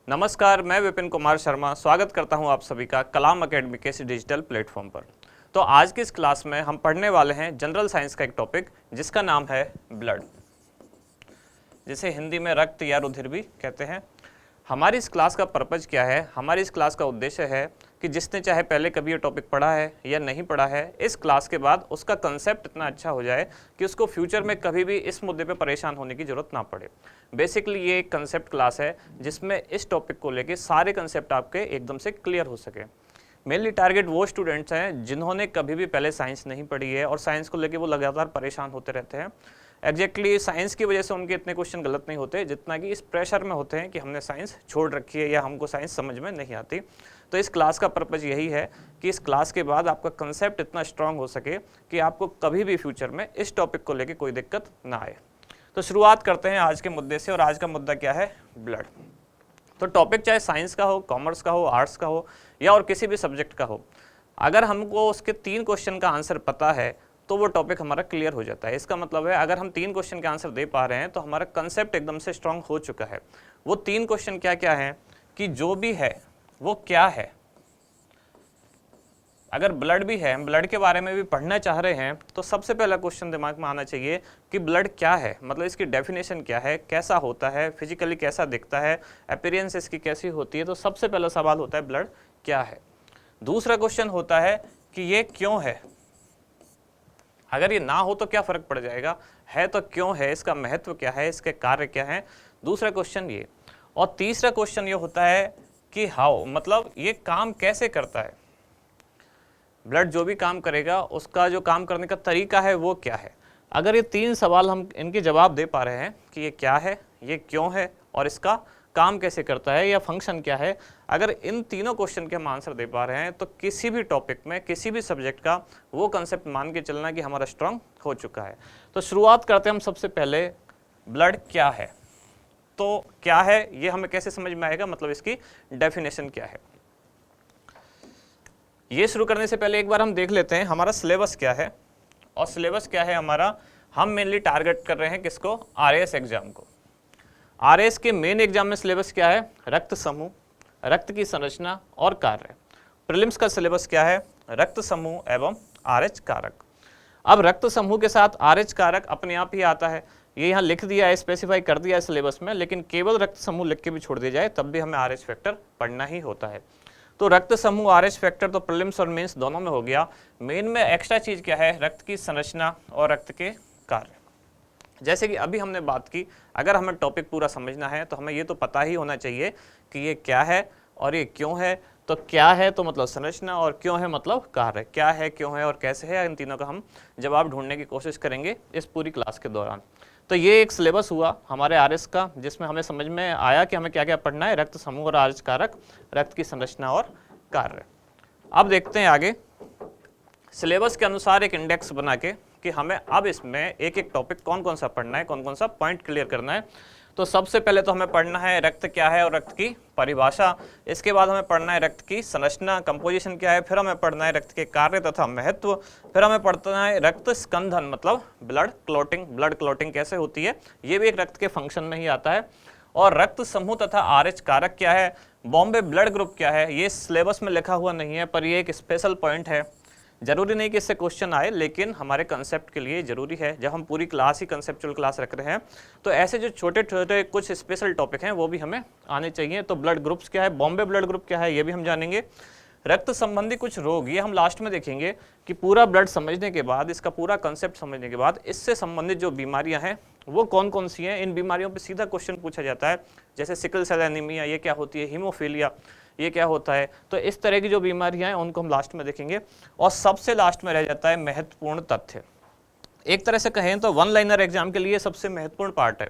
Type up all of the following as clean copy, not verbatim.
नमस्कार, मैं विपिन कुमार शर्मा स्वागत करता हूं आप सभी का कलाम एकेडमी के इस डिजिटल प्लेटफॉर्म पर। तो आज की इस क्लास में हम पढ़ने वाले हैं जनरल साइंस का एक टॉपिक जिसका नाम है ब्लड, जिसे हिंदी में रक्त या रुधिर भी कहते हैं। हमारी इस क्लास का पर्पज़ क्या है? हमारी इस क्लास का उद्देश्य है कि जिसने चाहे पहले कभी ये टॉपिक पढ़ा है या नहीं पढ़ा है, इस क्लास के बाद उसका कंसेप्ट इतना अच्छा हो जाए कि उसको फ्यूचर में कभी भी इस मुद्दे पे परेशान होने की ज़रूरत ना पड़े। बेसिकली ये एक कंसेप्ट क्लास है जिसमें इस टॉपिक को लेके सारे कंसेप्ट आपके एकदम से क्लियर हो सके। मेनली टारगेट वो स्टूडेंट्स हैं जिन्होंने कभी भी पहले साइंस नहीं पढ़ी है और साइंस को लेके वो लगातार परेशान होते रहते हैं। एग्जैक्टली साइंस की वजह से उनके इतने क्वेश्चन गलत नहीं होते जितना कि इस प्रेशर में होते हैं कि हमने साइंस छोड़ रखी है या हमको साइंस समझ में नहीं आती। तो इस क्लास का पर्पज़ यही है कि इस क्लास के बाद आपका कंसेप्ट इतना स्ट्रांग हो सके कि आपको कभी भी फ्यूचर में इस टॉपिक को लेके कोई दिक्कत ना आए। तो शुरुआत करते हैं आज के मुद्दे से, और आज का मुद्दा क्या है? ब्लड। तो टॉपिक चाहे साइंस का हो, कॉमर्स का हो, आर्ट्स का हो या और किसी भी सब्जेक्ट का हो, अगर हमको उसके 3 क्वेश्चन का आंसर पता है तो वो टॉपिक हमारा क्लियर हो जाता है। इसका मतलब है अगर हम 3 क्वेश्चन के आंसर दे पा रहे हैं तो हमारा कंसेप्ट एकदम से स्ट्रांग हो चुका है। वो 3 क्वेश्चन क्या क्या हैं कि जो भी है वो क्या है। अगर ब्लड भी है, हम ब्लड के बारे में भी पढ़ना चाह रहे हैं, तो सबसे पहला क्वेश्चन दिमाग में आना चाहिए कि ब्लड क्या है, मतलब इसकी डेफिनेशन क्या है, कैसा होता है, फिजिकली कैसा दिखता है, अपीयरेंस इसकी कैसी होती है। तो सबसे पहला सवाल होता है ब्लड क्या है। दूसरा क्वेश्चन होता है कि ये क्यों है। अगर ये ना हो तो क्या फर्क पड़ जाएगा, है तो क्यों है, इसका महत्व क्या है, इसके कार्य क्या है। दूसरा क्वेश्चन ये। और तीसरा क्वेश्चन ये होता है कि हाउ, मतलब ये काम कैसे करता है। ब्लड जो भी काम करेगा उसका जो काम करने का तरीका है वो क्या है। अगर ये 3 सवाल हम इनके जवाब दे पा रहे हैं कि ये क्या है, ये क्यों है और इसका काम कैसे करता है या फंक्शन क्या है, अगर इन तीनों क्वेश्चन के हम आंसर दे पा रहे हैं तो किसी भी टॉपिक में, किसी भी सब्जेक्ट का वो कंसेप्ट मान के चलना कि हमारा स्ट्रांग हो चुका है। तो शुरुआत करते हैं हम सबसे पहले, ब्लड क्या है। तो क्या है ये हमें कैसे समझ में आएगा, मतलब इसकी डेफिनेशन क्या है। ये शुरू करने से पहले एक बार हम देख लेते हैं हमारा सिलेबस क्या है। और सिलेबस क्या है हमारा, हम मेनली टारगेट कर रहे हैं किसको? आरएएस एग्जाम को। आरएएस के मेन एग्जाम में सिलेबस क्या है? रक्त समूह, रक्त की संरचना और कार्य। प्रीलिम्स का सिलेबस क्या है? रक्त समूह एवं आरएच कारक। अब रक्त समूह के साथ आरएच कारक अपने आप ही आता है, ये यहाँ लिख दिया है, स्पेसिफाई कर दिया है सिलेबस में, लेकिन केवल रक्त समूह लिख के भी छोड़ दिया जाए तब भी हमें आरएच फैक्टर पढ़ना ही होता है। तो रक्त समूह आरएच फैक्टर तो प्रीलिम्स और मेंस दोनों में हो गया। मेन में एक्स्ट्रा चीज क्या है? रक्त की संरचना और रक्त के कार्य। जैसे कि अभी हमने बात की, अगर हमें टॉपिक पूरा समझना है तो हमें ये तो पता ही होना चाहिए कि ये क्या है और ये क्यों है। तो क्या है तो मतलब संरचना, और क्यों है मतलब कार्य। क्या है, क्यों है और कैसे है, इन तीनों का हम जवाब ढूंढने की कोशिश करेंगे इस पूरी क्लास के दौरान। तो ये एक सिलेबस हुआ हमारे आरएस का, जिसमें हमें समझ में आया कि हमें क्या क्या पढ़ना है। रक्त समूह और आरएच कारक, रक्त की संरचना और कार्य। अब देखते हैं आगे सिलेबस के अनुसार एक इंडेक्स बना के कि हमें अब इसमें एक एक टॉपिक कौन कौन सा पढ़ना है, कौन कौन सा पॉइंट क्लियर करना है। तो सबसे पहले तो हमें पढ़ना है रक्त क्या है और रक्त की परिभाषा। इसके बाद हमें पढ़ना है रक्त की संरचना, कंपोजिशन क्या है। फिर हमें पढ़ना है रक्त के कार्य तथा महत्व। फिर हमें पढ़ना है रक्त स्कंधन, मतलब ब्लड क्लॉटिंग, ब्लड क्लॉटिंग कैसे होती है, ये भी एक रक्त के फंक्शन में ही आता है। और रक्त समूह तथा आरएच कारक क्या है, बॉम्बे ब्लड ग्रुप क्या है, ये सिलेबस में लिखा हुआ नहीं है पर ये एक स्पेशल पॉइंट है। जरूरी नहीं कि इससे क्वेश्चन आए, लेकिन हमारे कंसेप्ट के लिए जरूरी है। जब हम पूरी क्लास ही कंसेप्चुअल क्लास रख रहे हैं तो ऐसे जो छोटे छोटे कुछ स्पेशल टॉपिक हैं वो भी हमें आने चाहिए। तो ब्लड ग्रुप्स क्या है, बॉम्बे ब्लड ग्रुप क्या है, ये भी हम जानेंगे। रक्त संबंधी कुछ रोग, ये हम लास्ट में देखेंगे कि पूरा ब्लड समझने के बाद, इसका पूरा कंसेप्ट समझने के बाद इससे संबंधित जो बीमारियां हैं वो कौन कौन सी हैं। इन बीमारियों पे सीधा क्वेश्चन पूछा जाता है, जैसे सिकल सेल एनीमिया, ये क्या होती है, हीमोफीलिया, ये क्या होता है। तो इस तरह की जो बीमारियां हैं उनको हम लास्ट में देखेंगे। और सबसे लास्ट में रह जाता है महत्वपूर्ण तथ्य। एक तरह से कहें तो वन लाइनर एग्जाम के लिए सबसे महत्वपूर्ण पार्ट है,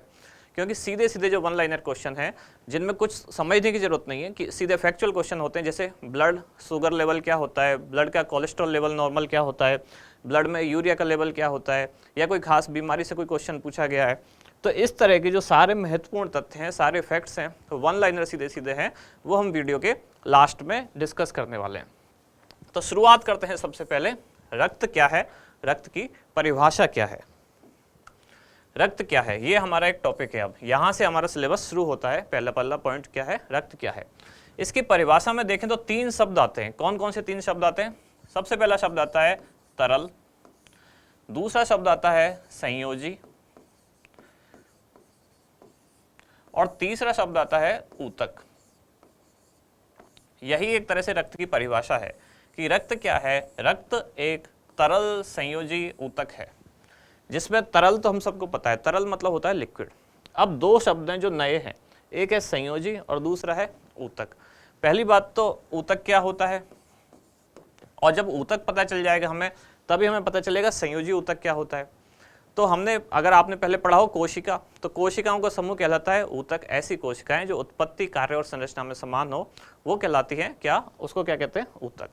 क्योंकि सीधे सीधे जो वन लाइनर क्वेश्चन है जिनमें कुछ समझने की जरूरत नहीं है, कि सीधे फैक्चुअल क्वेश्चन होते हैं। जैसे ब्लड शुगर लेवल क्या होता है, ब्लड का कोलेस्ट्रॉल लेवल नॉर्मल क्या होता है, ब्लड में यूरिया का लेवल क्या होता है, या कोई खास बीमारी से कोई क्वेश्चन पूछा गया है। तो इस तरह के जो सारे महत्वपूर्ण तथ्य हैं, सारे फैक्ट्स हैं, तो वन लाइनर सीधे सीधे हैं, वो हम वीडियो के लास्ट में डिस्कस करने वाले हैं। तो शुरुआत करते हैं सबसे पहले, रक्त क्या है, रक्त की परिभाषा क्या है। रक्त क्या है, ये हमारा एक टॉपिक है। अब यहाँ से हमारा सिलेबस शुरू होता है। पहला पॉइंट क्या है, रक्त क्या है। इसकी परिभाषा में देखें तो 3 शब्द आते हैं। कौन कौन से 3 शब्द आते हैं? सबसे पहला शब्द आता है तरल, दूसरा शब्द आता है संयोजी, और तीसरा शब्द आता है ऊतक। यही एक तरह से रक्त की परिभाषा है कि रक्त क्या है। रक्त एक तरल संयोजी ऊतक है, जिसमें तरल तो हम सबको पता है, तरल मतलब होता है लिक्विड। अब 2 शब्द हैं जो नए हैं, एक है संयोजी और दूसरा है ऊतक। पहली बात तो ऊतक क्या होता है, और जब ऊतक पता चल जाएगा हमें, तभी हमें पता चलेगा संयोजी ऊतक क्या होता है। तो हमने, अगर आपने पहले पढ़ा हो कोशिका, तो कोशिकाओं का समूह कहलाता है ऊतक। ऐसी कोशिकाएं जो उत्पत्ति, कार्य और संरचना में समान हो, वो कहलाती हैं क्या, उसको क्या कहते हैं, ऊतक।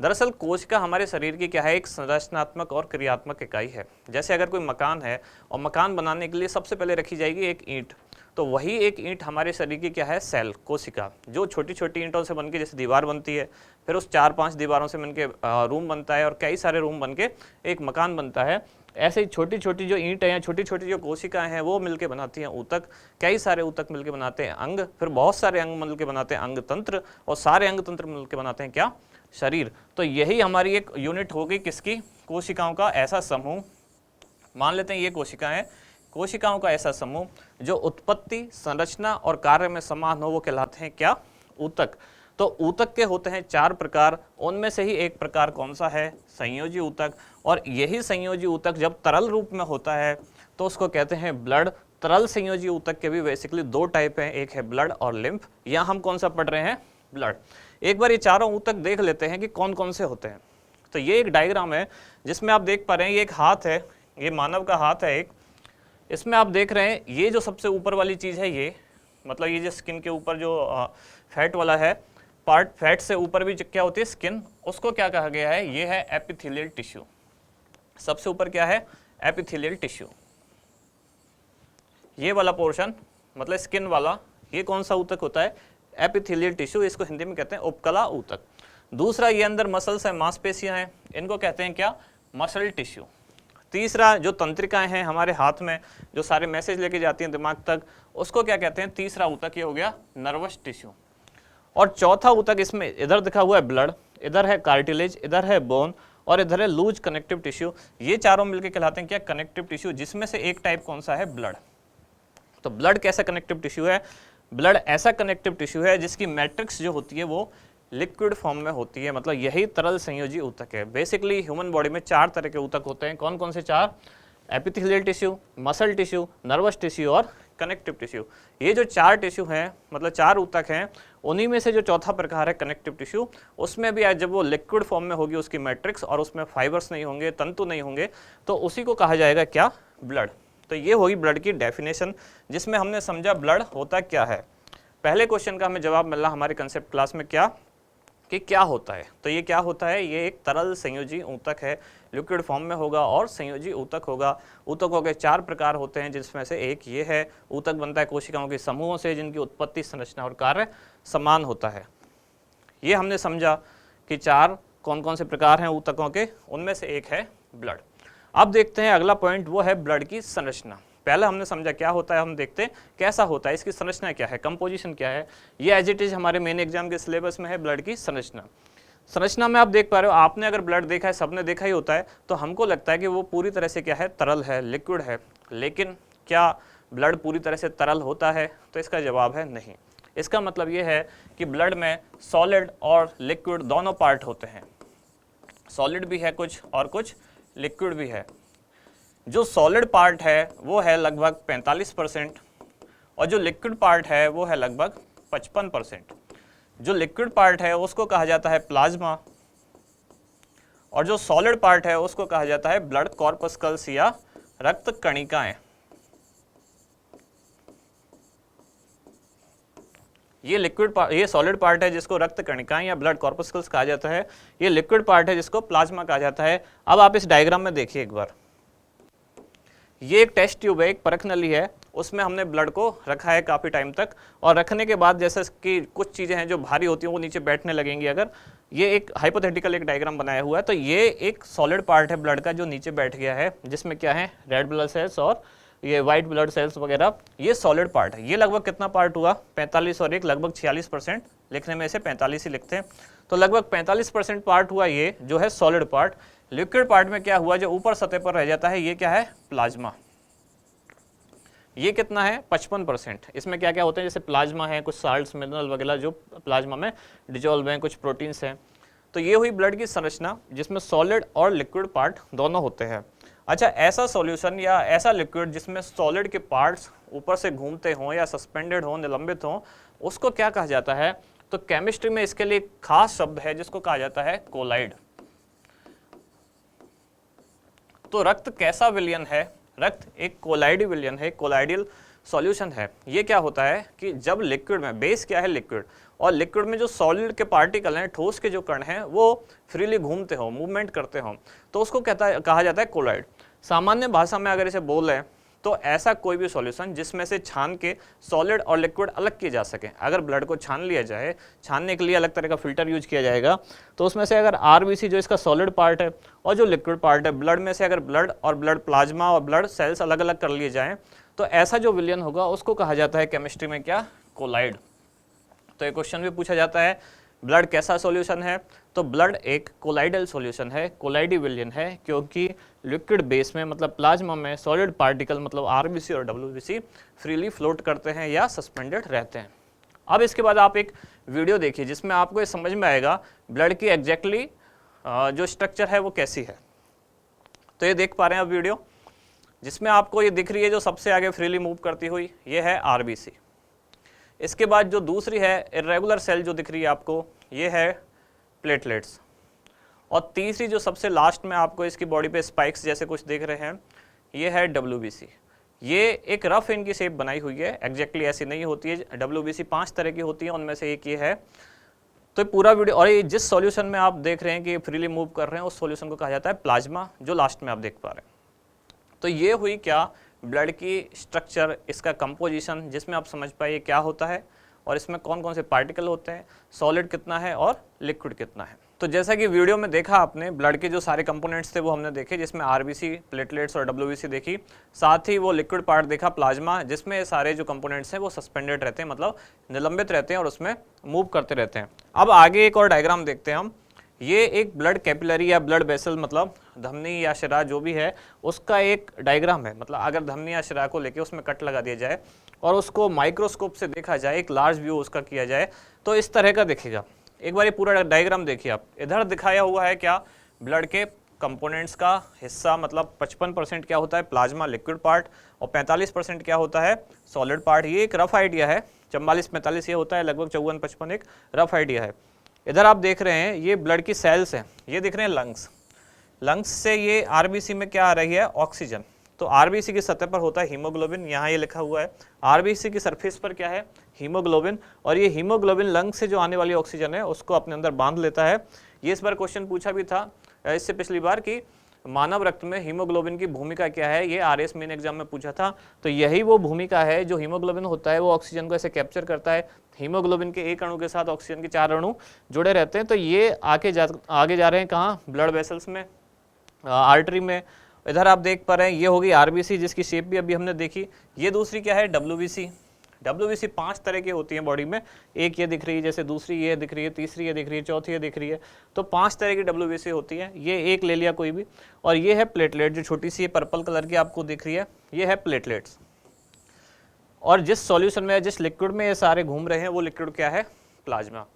दरअसल कोशिका हमारे शरीर की क्या है, एक संरचनात्मक और क्रियात्मक इकाई है। जैसे अगर कोई मकान है और मकान बनाने के लिए सबसे पहले रखी जाएगी एक ईंट, तो वही एक ईंट हमारे शरीर की क्या है, सेल, कोशिका, जो छोटी छोटी ईंटों से बनके जैसे दीवार बनती है, फिर उस 4-5 दीवारों से बनके रूम बनता है, और कई सारे रूम बनके एक मकान बनता है। ऐसे ही छोटी छोटी जो ईंट है या छोटी छोटी जो कोशिकाएं हैं वो मिलके बनाती हैं ऊतक। कई सारे ऊतक मिलके बनाते हैं अंग, फिर बहुत सारे अंग मिलके बनाते हैं अंग तंत्र, और सारे अंग तंत्र मिलके बनाते हैं क्या, शरीर। तो यही हमारी एक यूनिट होगी किसकी, कोशिकाओं का ऐसा समूह। मान लेते हैं ये कोशिकाएं, कोशिकाओं का ऐसा समूह जो उत्पत्ति, संरचना और कार्य में समान हो, वो कहलाते हैं क्या, ऊतक। तो ऊतक के होते हैं 4 प्रकार, उनमें से ही एक प्रकार कौन सा है, संयोजी ऊतक। और यही संयोजी ऊतक जब तरल रूप में होता है तो उसको कहते हैं ब्लड। तरल संयोजी ऊतक के भी बेसिकली 2 टाइप हैं, एक है ब्लड और लिम्फ। यहाँ हम कौन सा पढ़ रहे हैं, ब्लड। एक बार ये चारों ऊतक देख लेते हैं कि कौन कौन से होते हैं। तो ये एक डायग्राम है जिसमें आप देख पा रहे हैं, ये एक हाथ है, ये मानव का हाथ है एक। इसमें आप देख रहे हैं ये जो सबसे ऊपर वाली चीज़ है, ये मतलब ये जो स्किन के ऊपर जो फैट वाला है पार्ट, फैट से ऊपर भी क्या होती है, स्किन, उसको क्या कहा गया है, ये है एपिथेलियल टिश्यू। सबसे ऊपर क्या है, एपिथेलियल टिश्यू। ये वाला पोर्शन मतलब स्किन वाला, ये कौन सा ऊतक होता है, एपिथेलियल टिश्यू। इसको हिंदी में कहते हैं उपकला ऊतक। दूसरा, ये अंदर मसल्स हैं, मांसपेशियां हैं, इनको कहते हैं क्या, मसल टिश्यू। तीसरा, जो तंत्रिकाएं हैं हमारे हाथ में जो सारे मैसेज लेके जाती हैं दिमाग तक, उसको क्या कहते हैं, तीसरा ऊतक ये हो गया नर्वस टिश्यू। और चौथा ऊतक इसमें इधर दिखा हुआ है ब्लड, इधर है कार्टिलेज, इधर है बोन, और इधर है लूज कनेक्टिव टिश्यू। ये चारों मिलकर कहलाते हैं क्या, कनेक्टिव टिश्यू, जिसमें से एक टाइप कौन सा है, ब्लड। तो ब्लड कैसा कनेक्टिव टिश्यू है, ब्लड ऐसा कनेक्टिव टिश्यू है जिसकी मैट्रिक्स जो होती है वो लिक्विड फॉर्म में होती है, मतलब यही तरल संयोजी ऊतक है। बेसिकली ह्यूमन बॉडी में 4 तरह के ऊतक होते हैं। कौन कौन से 4, epithelial tissue, muscle tissue, nervous tissue और कनेक्टिव टिश्यू। ये जो 4 टिश्यू हैं, मतलब 4 ऊतक हैं, उन्हीं में से जो चौथा प्रकार है कनेक्टिव टिश्यू, उसमें भी आज जब वो लिक्विड फॉर्म में होगी उसकी मैट्रिक्स, और उसमें फाइबर्स नहीं होंगे, तंतु नहीं होंगे, तो उसी को कहा जाएगा क्या, ब्लड। तो ये होगी ब्लड की डेफिनेशन, जिसमें हमने समझा ब्लड होता क्या है। पहले क्वेश्चन का हमें जवाब मिला हमारे कंसेप्ट क्लास में क्या, कि क्या होता है। तो ये क्या होता है, ये एक तरल संयोजी ऊतक है, लिक्विड फॉर्म में होगा और संयोजी ऊतक होगा। ऊतकों के 4 प्रकार होते हैं, जिसमें से एक ये है। ऊतक बनता है कोशिकाओं के समूहों से जिनकी उत्पत्ति, संरचना और कार्य समान होता है। ये हमने समझा कि 4 कौन कौन से प्रकार हैं ऊतकों के, उनमें से एक है ब्लड। अब देखते हैं अगला पॉइंट, वो है ब्लड की संरचना। पहले हमने समझा क्या होता है, हम देखते हैं कैसा होता है, इसकी संरचना क्या है, कंपोजिशन क्या है। ये एज इट इज हमारे मेन एग्जाम के सिलेबस में है, ब्लड की संरचना। संरचना में आप देख पा रहे हो, आपने अगर ब्लड देखा है, सबने देखा ही होता है, तो हमको लगता है कि वो पूरी तरह से क्या है, तरल है, लिक्विड है। लेकिन क्या ब्लड पूरी तरह से तरल होता है, तो इसका जवाब है नहीं। इसका मतलब ये है कि ब्लड में सॉलिड और लिक्विड दोनों पार्ट होते हैं। सॉलिड भी है कुछ और कुछ लिक्विड भी है। जो सॉलिड पार्ट है वो है लगभग 45% और जो लिक्विड पार्ट है वो है लगभग 55%। जो लिक्विड पार्ट है उसको कहा जाता है प्लाज्मा, और जो सॉलिड पार्ट है उसको कहा जाता है ब्लड कॉर्पस्कल्स या रक्त कणिकाएं। ये लिक्विड पार्ट, ये सॉलिड पार्ट है जिसको रक्त कणिकाएं या ब्लड कॉर्पस्कल्स कहा जाता है। ये लिक्विड पार्ट है जिसको प्लाज्मा कहा जाता है। अब आप इस डायग्राम में देखिए एक बार, ये एक टेस्ट ट्यूब है, एक परख नली है, उसमें हमने ब्लड को रखा है काफ़ी टाइम तक, और रखने के बाद जैसे कि कुछ चीज़ें हैं जो भारी होती हैं वो नीचे बैठने लगेंगी। अगर ये एक हाइपोथेटिकल एक डायग्राम बनाया हुआ है, तो ये एक सॉलिड पार्ट है ब्लड का जो नीचे बैठ गया है, जिसमें क्या है, रेड ब्लड सेल्स और ये वाइट ब्लड सेल्स वगैरह, ये सॉलिड पार्ट है। ये लगभग कितना पार्ट हुआ, 45 और 1 लगभग 46%, लिखने में इसे 45 ही लिखते हैं। तो लगभग 45% पार्ट हुआ ये जो है सॉलिड पार्ट। लिक्विड पार्ट में क्या हुआ, जो ऊपर सतह पर रह जाता है, ये क्या है, प्लाज्मा। ये कितना है, 55%। इसमें क्या क्या होते हैं, जैसे प्लाज्मा है, कुछ साल्ट्स मिनरल वगैरह जो प्लाज्मा में डिजोल्व हैं, कुछ प्रोटीन्स हैं। तो ये हुई ब्लड की संरचना जिसमें सॉलिड और लिक्विड पार्ट दोनों होते हैं। अच्छा, ऐसा सॉल्यूशन या ऐसा लिक्विड जिसमें सॉलिड के पार्ट्स ऊपर से घूमते हों या सस्पेंडेड हों, निलंबित हों, उसको क्या कहा जाता है? तो केमिस्ट्री में इसके लिए एक खास शब्द है जिसको कहा जाता है कोलाइड। तो रक्त कैसा विलयन है? रक्त एक कोलाइडी विलयन है, कोलाइडियल सॉल्यूशन है। ये क्या होता है कि जब लिक्विड में, बेस क्या है लिक्विड, और लिक्विड में जो सॉलिड के पार्टिकल हैं, ठोस के जो कण हैं, वो फ्रीली घूमते हो, मूवमेंट करते हो, तो उसको कहा जाता है कोलाइड। सामान्य भाषा में अगर इसे बोलें तो ऐसा कोई भी सॉल्यूशन जिसमें से छान के सॉलिड और लिक्विड अलग किए जा सके। अगर ब्लड को छान लिया जाए, छानने के लिए अलग तरह का फिल्टर यूज किया जाएगा, तो उसमें से अगर आरबीसी जो इसका सॉलिड पार्ट है और जो लिक्विड पार्ट है, ब्लड में से अगर ब्लड और ब्लड प्लाज्मा और ब्लड सेल्स अलग अलग कर लिए जाएं, तो ऐसा जो विलयन होगा उसको कहा जाता है केमिस्ट्री में क्या, कोलाइड। तो एक क्वेश्चन भी पूछा जाता है, ब्लड कैसा सॉल्यूशन है? तो ब्लड एक कोलाइडल सॉल्यूशन है, कोलाइडी विलयन है, क्योंकि लिक्विड बेस में मतलब प्लाज्मा में सॉलिड पार्टिकल मतलब आरबीसी और डब्ल्यूबीसी फ्रीली फ्लोट करते हैं या सस्पेंडेड रहते हैं। अब इसके बाद आप एक वीडियो देखिए जिसमें आपको ये समझ में आएगा ब्लड की एग्जैक्टली जो स्ट्रक्चर है वो कैसी है। तो ये देख पा रहे हैं आप वीडियो, जिसमें आपको ये दिख रही है जो सबसे आगे फ्रीली मूव करती हुई, ये है आरबीसी। इसके बाद जो दूसरी है इर्रेगुलर सेल जो दिख रही है आपको, ये है प्लेटलेट्स। और तीसरी जो सबसे लास्ट में आपको इसकी बॉडी पे स्पाइक्स जैसे कुछ देख रहे हैं, ये है डब्ल्यूबीसी। ये एक रफ इनकी शेप बनाई हुई है, एग्जैक्टली ऐसी नहीं होती है। डब्ल्यूबीसी 5 तरह की होती है, उनमें से एक ये है। तो पूरा वीडियो, और ये जिस सॉल्यूशन में आप देख रहे हैं कि फ्रीली मूव कर रहे हैं, उस सॉल्यूशन को कहा जाता है प्लाज्मा, जो लास्ट में आप देख पा रहे हैं। तो ये हुई क्या, ब्लड की स्ट्रक्चर, इसका कंपोजिशन, जिसमें आप समझ पाइए क्या होता है और इसमें कौन कौन से पार्टिकल होते हैं, सॉलिड कितना है और लिक्विड कितना है। तो जैसा कि वीडियो में देखा आपने, ब्लड के जो सारे कंपोनेंट्स थे वो हमने देखे, जिसमें आरबीसी, प्लेटलेट्स और डब्ल्यूबीसी देखी। साथ ही वो लिक्विड पार्ट देखा प्लाज्मा, जिसमें सारे जो कंपोनेंट्स हैं वो सस्पेंडेड रहते हैं, मतलब निलंबित रहते हैं और उसमें मूव करते रहते हैं। अब आगे एक और डायग्राम देखते हैं हम। ये एक ब्लड कैपिलरी या ब्लड वेसल मतलब धमनी या शिरा जो भी है, उसका एक डायग्राम है। मतलब अगर धमनी या शिरा को लेके उसमें कट लगा दिया जाए और उसको माइक्रोस्कोप से देखा जाए, एक लार्ज व्यू उसका किया जाए, तो इस तरह का दिखेगा। एक बार ये पूरा डायग्राम देखिए आप। इधर दिखाया हुआ है क्या, ब्लड के कंपोनेंट्स का हिस्सा, मतलब 55% क्या होता है प्लाज्मा लिक्विड पार्ट और 45% क्या होता है सॉलिड पार्ट। ये एक रफ आइडिया है, 44-45 ये होता है, लगभग 54-55 एक रफ आइडिया है। इधर आप देख रहे हैं ये ब्लड की सेल्स हैं, ये दिख रहे हैं लंग्स। लंग्स से ये आरबीसी में क्या आ रही है, ऑक्सीजन। तो आरबीसी की सतह पर होता है हीमोग्लोबिन, यहाँ ये लिखा हुआ है। आरबीसी की सरफेस पर क्या है, हीमोग्लोबिन, और ये हीमोग्लोबिन लंग से जो आने वाली ऑक्सीजन है उसको अपने अंदर बांध लेता है। ये इस बार क्वेश्चन पूछा भी था इससे पिछली बार कि मानव रक्त में हीमोग्लोबिन की भूमिका क्या है, ये आरएस मेन एग्जाम में पूछा था। तो यही वो भूमिका है, जो हीमोग्लोबिन होता है वो ऑक्सीजन को ऐसे कैप्चर करता है। हीमोग्लोबिन के एक अणु के साथ ऑक्सीजन के 4 अणु जुड़े रहते हैं। तो ये आगे जा रहे हैं कहाँ, ब्लड वेसल्स में, आर्टरी में। इधर आप देख पा रहे हैं ये होगी आरबीसी, जिसकी शेप भी अभी हमने देखी। ये दूसरी क्या है, डब्ल्यूबीसी। डब्ल्यूबीसी 5 तरह की होती है बॉडी में, एक ये दिख रही है, जैसे दूसरी ये दिख रही है, तीसरी ये दिख रही है, चौथी ये दिख रही है। तो 5 तरह की डब्ल्यूबीसी होती है, ये एक ले लिया कोई भी। और ये है प्लेटलेट, जो छोटी सी पर्पल कलर की आपको दिख रही है, ये है प्लेटलेट्स। और जिस सॉल्यूशन में, जिस लिक्विड में ये सारे घूम रहे हैं, वो लिक्विड क्या है, प्लाज्मा।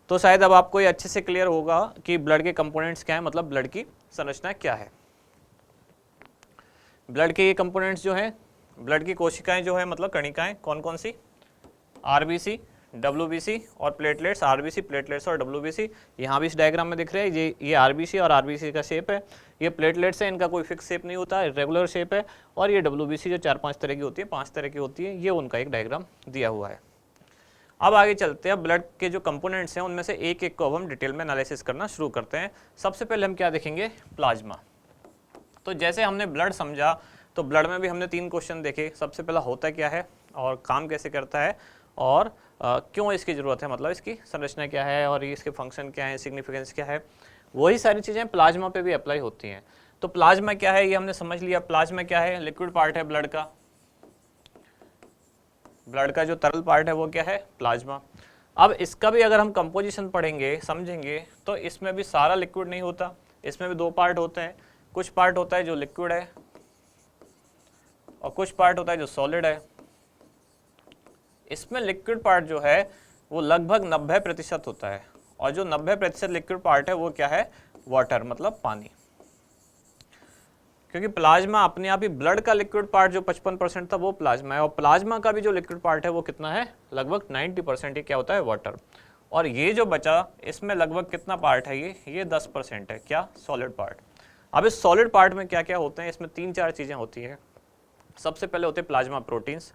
तो शायद अब आपको ये अच्छे से क्लियर होगा कि ब्लड के कंपोनेंट्स क्या है, मतलब ब्लड की संरचना क्या है। ब्लड के ये कंपोनेंट्स जो हैं, ब्लड की कोशिकाएं जो है मतलब कणिकाएं, कौन कौन सी, आरबीसी, डब्ल्यूबीसी और प्लेटलेट्स। आरबीसी, प्लेटलेट्स और डब्ल्यूबीसी यहाँ भी इस डायग्राम में दिख रहे हैं। ये आरबीसी और आरबीसी का शेप है। ये प्लेटलेट्स है, इनका कोई फिक्स शेप नहीं होता, रेगुलर शेप है। और ये डब्ल्यूबीसी जो 4-5 तरह की होती है, 5 तरह की होती है, ये उनका एक डायग्राम दिया हुआ है। अब आगे चलते हैं, ब्लड के जो कंपोनेंट्स हैं उनमें से एक एक को अब हम डिटेल में एनालिसिस करना शुरू करते हैं। सबसे पहले हम क्या देखेंगे, प्लाज्मा। तो जैसे हमने ब्लड समझा, तो ब्लड में भी हमने 3 क्वेश्चन देखे। सबसे पहला होता क्या है और काम कैसे करता है, और क्यों इसकी ज़रूरत है, मतलब इसकी संरचना क्या है और इसके फंक्शन क्या है, सिग्निफिकेंस क्या है। वही सारी चीज़ें प्लाज्मा पे भी अप्लाई होती हैं। तो प्लाज्मा क्या है ये हमने समझ लिया। प्लाज्मा क्या है? लिक्विड पार्ट है ब्लड का। ब्लड का जो तरल पार्ट है वो क्या है? प्लाज्मा। अब इसका भी अगर हम कंपोजिशन पढ़ेंगे समझेंगे तो इसमें भी सारा लिक्विड नहीं होता, इसमें भी दो पार्ट होते हैं। कुछ पार्ट होता है जो लिक्विड है और कुछ पार्ट होता है जो सॉलिड है। इसमें लिक्विड पार्ट जो है वो लगभग 90% होता है और जो 90% लिक्विड पार्ट है वो क्या है? वाटर, मतलब पानी। क्योंकि प्लाज्मा अपने आप ही ब्लड का लिक्विड पार्ट जो 55% था वो प्लाज्मा है और प्लाज्मा का भी जो लिक्विड पार्ट है वो कितना है? लगभग 90% ही क्या होता है? वाटर। और ये जो बचा इसमें लगभग कितना पार्ट है? ये 10% है। क्या? Solid part. अब इस सॉलिड पार्ट में क्या क्या होते हैं? इसमें 3-4 चीज़ें होती हैं। सबसे पहले होते हैं प्लाज्मा प्रोटीन्स,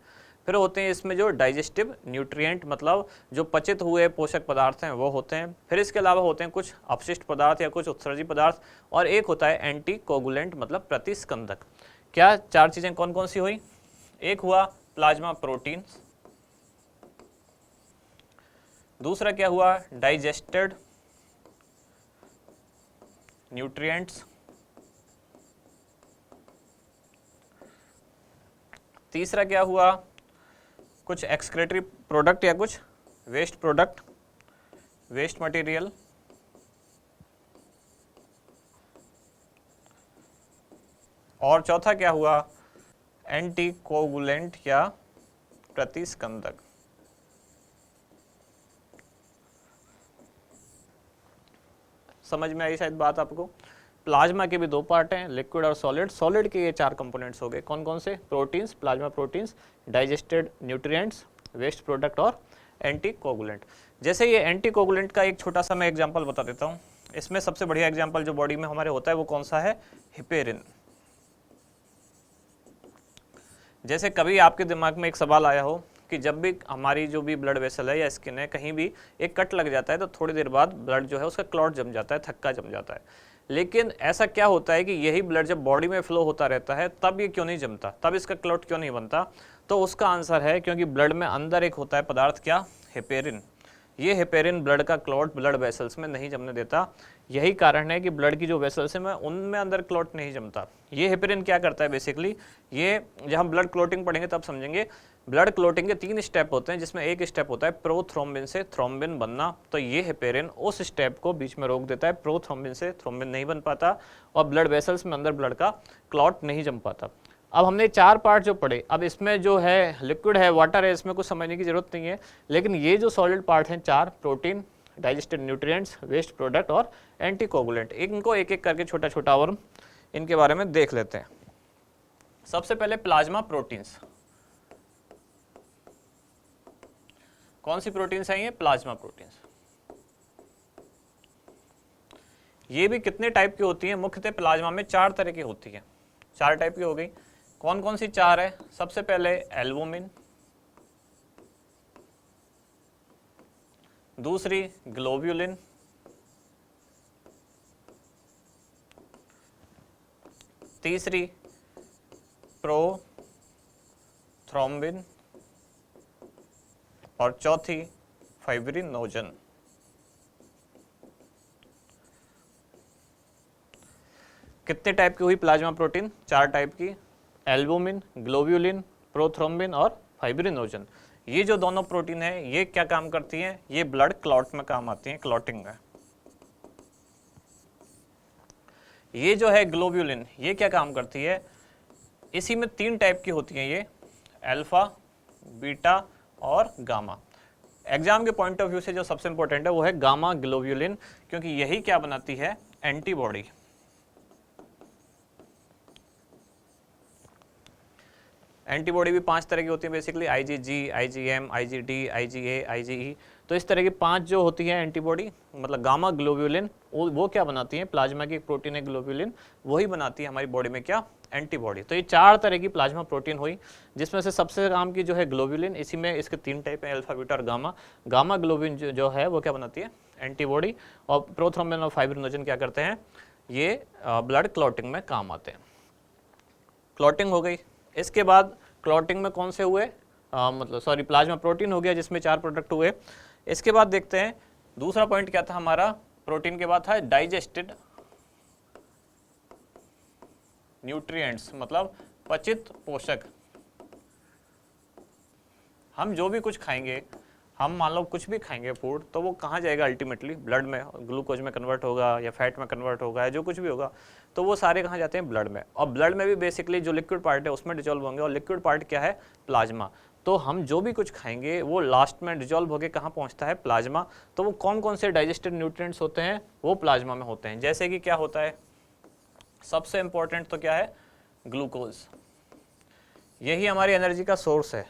फिर होते हैं इसमें जो डाइजेस्टिव न्यूट्रिएंट मतलब जो पचित हुए पोषक पदार्थ हैं वो होते हैं, फिर इसके अलावा होते हैं कुछ अपशिष्ट पदार्थ या कुछ उत्सर्जी पदार्थ, और एक होता है एंटी कोगुलेंट मतलब प्रतिस्कंदक। क्या 4 चीज़ें कौन कौन सी हुई? एक हुआ प्लाज्मा प्रोटीन्स, दूसरा क्या हुआ? डाइजेस्टेड न्यूट्रिएंट्स, तीसरा क्या हुआ? कुछ एक्सक्रेटरी प्रोडक्ट या कुछ वेस्ट प्रोडक्ट, वेस्ट मटेरियल, और चौथा क्या हुआ? एंटी कोगुलेंट या प्रतिस्कंदक। समझ में आई शायद बात आपको? प्लाज्मा के भी 2 पार्ट हैं, लिक्विड और सॉलिड। सॉलिड के ये 4 कंपोनेंट्स हो गए, कौन कौन से? Proteins, plasma proteins, digested nutrients, waste product और एंटी कोगुलेंट। जैसे ये एंटी कोगुलेंट का एक छोटा सा मैं एग्जांपल बता देता हूँ। इसमें सबसे बढ़िया एग्जांपल जो बॉडी में हमारे होता है वो कौन सा है? हिपेरिन। जैसे कभी आपके दिमाग में एक सवाल आया हो कि जब भी हमारी जो भी ब्लड वेसल है या स्किन है कहीं भी एक कट लग जाता है तो थोड़ी देर बाद ब्लड जो है उसका क्लॉट जम जाता है, थक्का जम जाता है। लेकिन ऐसा क्या होता है कि यही ब्लड जब बॉडी में फ्लो होता रहता है तब ये क्यों नहीं जमता, तब इसका क्लॉट क्यों नहीं बनता? तो उसका आंसर है क्योंकि ब्लड में अंदर एक होता है पदार्थ, क्या? हेपेरिन। ये हेपेरिन ब्लड का क्लॉट ब्लड वेसल्स में नहीं जमने देता। यही कारण है कि ब्लड की जो वेसल्स हैं उनमें अंदर क्लॉट नहीं जमता। ये हेपेरिन क्या करता है बेसिकली? ये जब हम ब्लड क्लॉटिंग पढ़ेंगे तब समझेंगे। ब्लड क्लॉटिंग के 3 स्टेप होते हैं जिसमें एक स्टेप होता है प्रोथ्रोम्बिन से थ्रोम्बिन बनना। तो ये हेपेरिन उस स्टेप को बीच में रोक देता है, प्रोथ्रोम्बिन से थ्रोम्बिन नहीं बन पाता और ब्लड वेसल्स में अंदर ब्लड का क्लॉट नहीं जम पाता। अब हमने 4 पार्ट जो पढ़े, अब इसमें जो है लिक्विड है, वाटर है, इसमें कुछ समझने की जरूरत नहीं है। लेकिन ये जो सॉलिड पार्ट हैं 4, protein, digested nutrients, waste product और एंटी कोगुलेंट, इनको एक एक करके छोटा छोटा और इनके बारे में देख लेते हैं। सबसे पहले प्लाज्मा प्रोटीन्स। कौन सी प्रोटीन्स हैं ये? Plasma proteins. ये भी कितने टाइप की होती हैं? मुख्यतः प्लाज्मा में 4 तरह की होती है। 4 टाइप की हो गई। कौन कौन सी 4 है? सबसे पहले एल्बुमिन, दूसरी ग्लोब्यूलिन, तीसरी प्रोथ्रोम्बिन और चौथी फाइब्रिनोजन। कितने टाइप की हुई प्लाज्मा प्रोटीन? 4 टाइप की, एल्बुमिन, ग्लोब्यूलिन, प्रोथ्रोम्बिन और फाइब्रिनोजन। ये जो दोनों प्रोटीन है ये क्या काम करती हैं? ये ब्लड क्लॉट में काम आती हैं, क्लॉटिंग में। ये जो है ग्लोब्यूलिन, ये क्या काम करती है? इसी में 3 टाइप की होती हैं ये, अल्फा, बीटा और गामा। एग्जाम के पॉइंट ऑफ व्यू से जो सबसे इंपॉर्टेंट है वो है गामा ग्लोब्यूलिन, क्योंकि यही क्या बनाती है? एंटीबॉडी। एंटीबॉडी भी 5 तरह की होती है basically, IgG, IgM, IgD, IgA, IgE। तो इस तरह की 5 जो होती है एंटीबॉडी, मतलब गामा ग्लोब्यूलिन वो क्या बनाती है? प्लाज्मा की एक प्रोटीन है ग्लोब्यूलिन, वही बनाती है हमारी बॉडी में क्या? एंटीबॉडी। तो ये 4 तरह की प्लाज्मा प्रोटीन हुई, जिसमें से सबसे काम की जो है ग्लोब्यूलिन। इसी में इसके 3 टाइप है, अल्फा, बीटा और गामा। गामा ग्लोब्यूलिन जो है वो क्या बनाती है? एंटीबॉडी। और प्रोथ्रोम्बिन और फाइब्रिनोजन क्या करते हैं? ये ब्लड क्लॉटिंग में काम आते हैं। क्लॉटिंग हो गई। इसके बाद क्लॉटिंग में कौन से हुए? प्लाज्मा प्रोटीन हो गया जिसमें 4 प्रोडक्ट हुए। इसके बाद देखते हैं दूसरा पॉइंट क्या था हमारा? प्रोटीन के बाद था डाइजेस्टेड न्यूट्रिएंट्स मतलब पचित पोषक। हम जो भी कुछ खाएंगे, हम मान लो कुछ भी खाएंगे फूड, तो वो कहाँ जाएगा अल्टीमेटली? ब्लड में, ग्लूकोज में कन्वर्ट होगा या फैट में कन्वर्ट होगा या जो कुछ भी होगा, तो वो सारे कहाँ जाते हैं? ब्लड में। और ब्लड में भी बेसिकली जो लिक्विड पार्ट है उसमें डिजोल्व होंगे, और लिक्विड पार्ट क्या है? प्लाज्मा। तो हम जो भी कुछ खाएंगे वो लास्ट में डिजोल्व होकर कहाँ पहुँचता है? प्लाज्मा। तो वो कौन कौन से डाइजेस्टेड न्यूट्रिएंट्स होते हैं? वो प्लाज्मा में होते हैं। जैसे कि क्या होता है? सबसे इंपॉर्टेंट तो क्या है? ग्लूकोज। यही हमारी एनर्जी का सोर्स है।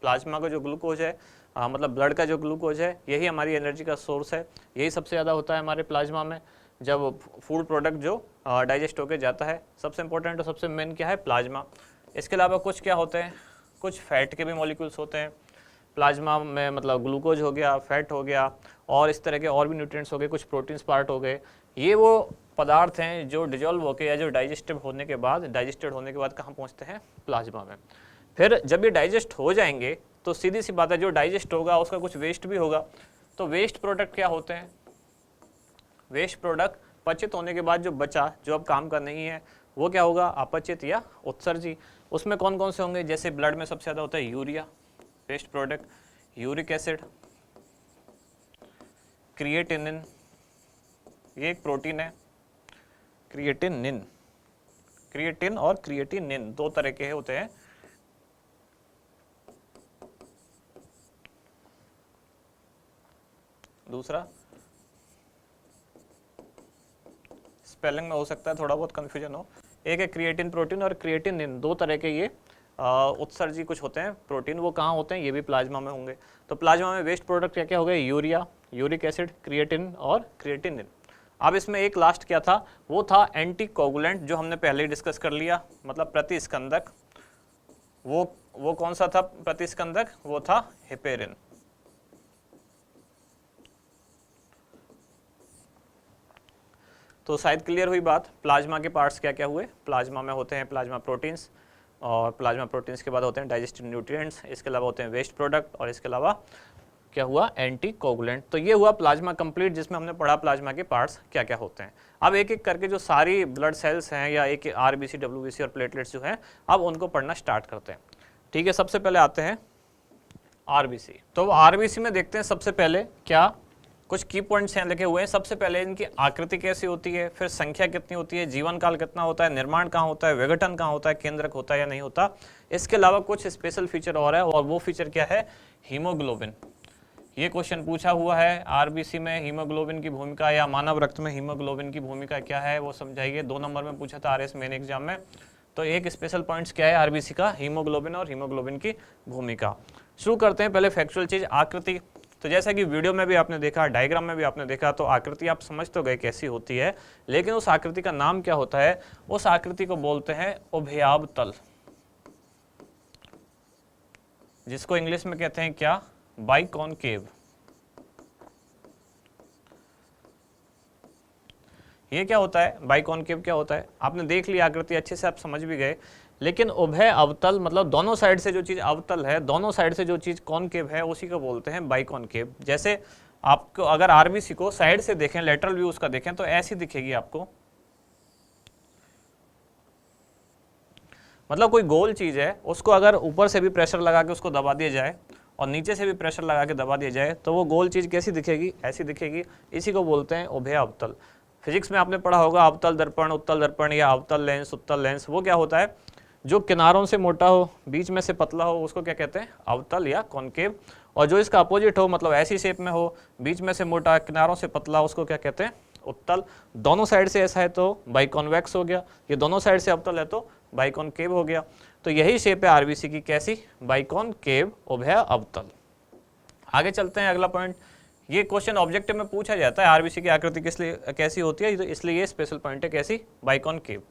प्लाज्मा का जो ग्लूकोज है, मतलब ब्लड का जो ग्लूकोज है, यही हमारी एनर्जी का सोर्स है। यही सबसे ज़्यादा होता है हमारे प्लाज्मा में जब फूड प्रोडक्ट जो डाइजेस्ट होकर जाता है। सबसे इंपॉर्टेंट और सबसे मेन क्या है? प्लाज्मा। इसके अलावा कुछ क्या होते हैं? कुछ फैट के भी मॉलिक्यूल्स होते हैं प्लाज्मा में, मतलब ग्लूकोज हो गया, फैट हो गया, और इस तरह के और भी न्यूट्रिएंट्स हो गए, कुछ प्रोटीन्स पार्ट हो गए। ये वो पदार्थ हैं जो डिजोल्व होकर या जो डाइजेस्टेड होने के बाद कहाँ पहुँचते हैं? प्लाज्मा में। फिर जब ये डाइजेस्ट हो जाएंगे तो सीधी सी बात है, जो डाइजेस्ट होगा उसका कुछ वेस्ट भी होगा। तो वेस्ट प्रोडक्ट क्या होते हैं? वेस्ट प्रोडक्ट पचित होने के बाद जो बचा, जो अब काम का नहीं है, वो क्या होगा? अपचित या उत्सर्जी। उसमें कौन कौन से होंगे? जैसे ब्लड में सबसे ज़्यादा होता है urea, waste product, uric acid, creatinine, ये एक प्रोटीन है, क्रिएटिनिन, क्रिएटिन और क्रिएटिनिन दो तरह के होते हैं। दूसरा स्पेलिंग में हो सकता है थोड़ा बहुत कंफ्यूजन हो। एक है क्रिएटिन प्रोटीन और क्रिएटिनिन, दो तरह के ये उत्सर्जी कुछ होते हैं प्रोटीन। वो कहाँ होते हैं? ये भी प्लाज्मा में होंगे। तो प्लाज्मा में वेस्ट प्रोडक्ट क्या क्या हो गए? यूरिया, यूरिक एसिड, क्रिएटिन और क्रिएटिनिन। अब इसमें एक लास्ट क्या था? वो था एंटीकोगुलेंट, जो हमने पहले ही डिस्कस कर लिया, मतलब प्रतिस्कंदक। वो कौन सा था प्रतिस्कंदक? वो था हेपेरिन। तो शायद क्लियर हुई बात। प्लाज्मा के पार्ट्स क्या क्या हुए? प्लाज्मा में होते हैं प्लाज्मा प्रोटीन्स, और प्लाज्मा प्रोटीन्स के बाद होते हैं डाइजेस्टिव न्यूट्रिएंट्स, इसके अलावा होते हैं वेस्ट प्रोडक्ट, और इसके अलावा क्या हुआ? एंटीकोगुलेंट। तो ये हुआ प्लाज्मा कंप्लीट, जिसमें हमने पढ़ा प्लाज्मा के पार्ट्स क्या क्या होते हैं। अब एक एक करके जो सारी ब्लड सेल्स हैं या एक आरबीसी, डब्ल्यूबीसी और प्लेटलेट्स जो हैं, अब उनको पढ़ना स्टार्ट करते हैं। ठीक है, सबसे पहले आते हैं आरबीसी। तो आरबीसी में देखते हैं सबसे पहले क्या कुछ की पॉइंट्स यहाँ लिखे हुए हैं। सबसे पहले इनकी आकृति कैसी होती है, फिर संख्या कितनी होती है, जीवन काल कितना होता है, निर्माण कहाँ होता है, विघटन कहाँ होता है, केंद्रक होता है या नहीं होता। इसके अलावा कुछ स्पेशल फीचर और है, और वो फीचर क्या है? हीमोग्लोबिन। ये क्वेश्चन पूछा हुआ है आरबीसी में, हीमोग्लोबिन की भूमिका या मानव रक्त में हीमोग्लोबिन की भूमिका क्या है वो समझाइए। 2 नंबर में पूछा था आरएस मेन एग्जाम में। तो एक स्पेशल पॉइंट्स क्या है आरबीसी का? हीमोग्लोबिन और हीमोग्लोबिन की भूमिका। शुरू करते हैं पहले फैक्चुअल चीज, आकृति। तो जैसा कि वीडियो में भी आपने देखा, डायग्राम में भी आपने देखा, तो आकृति आप समझ तो गए कैसी होती है, लेकिन उस आकृति का नाम क्या होता है? उस आकृति को बोलते हैं उभयाभ तल, जिसको इंग्लिश में कहते हैं क्या? बाइकॉनकेव। ये क्या होता है? बाइकॉनकेव क्या होता है? आपने देख लिया आकृति अच्छे से, आप समझ भी गए, लेकिन उभय अवतल मतलब दोनों साइड से जो चीज़ अवतल है, दोनों साइड से जो चीज़ कॉनकेव है, उसी को बोलते हैं बाइकॉनकेव। जैसे आपको अगर आरबीसी को साइड से देखें, लेटरल व्यू उसका देखें, तो ऐसी दिखेगी आपको, मतलब कोई गोल चीज़ है, उसको अगर ऊपर से भी प्रेशर लगा के उसको दबा दिया जाए और नीचे से भी प्रेशर लगा के दबा दिया जाए, तो वो गोल चीज़ कैसी दिखेगी? ऐसी दिखेगी। इसी को बोलते हैं उभय अवतल। फिजिक्स में आपने पढ़ा होगा अवतल दर्पण, उत्तल दर्पण, या अवतल लेंस, उत्तल लेंस। वो क्या होता है? जो किनारों से मोटा हो, बीच में से पतला हो, उसको क्या कहते हैं? अवतल या कॉनकेव। और जो इसका अपोजिट हो, मतलब ऐसी शेप में हो, बीच में से मोटा, किनारों से पतला, उसको क्या कहते हैं? उत्तल। दोनों साइड से ऐसा है तो बाइकॉन्वेक्स हो गया, ये दोनों साइड से अवतल है तो बाइकॉनकेव हो गया। तो यही शेप है आरबीसी की, कैसी? बाइकॉनकेव उभय अवतल। आगे चलते हैं, अगला पॉइंट। ये क्वेश्चन ऑब्जेक्टिव में पूछा जाता है आरबीसी की आकृति कैसी होती है, तो इसलिए ये स्पेशल पॉइंट है, कैसी? बाइकॉनकेव।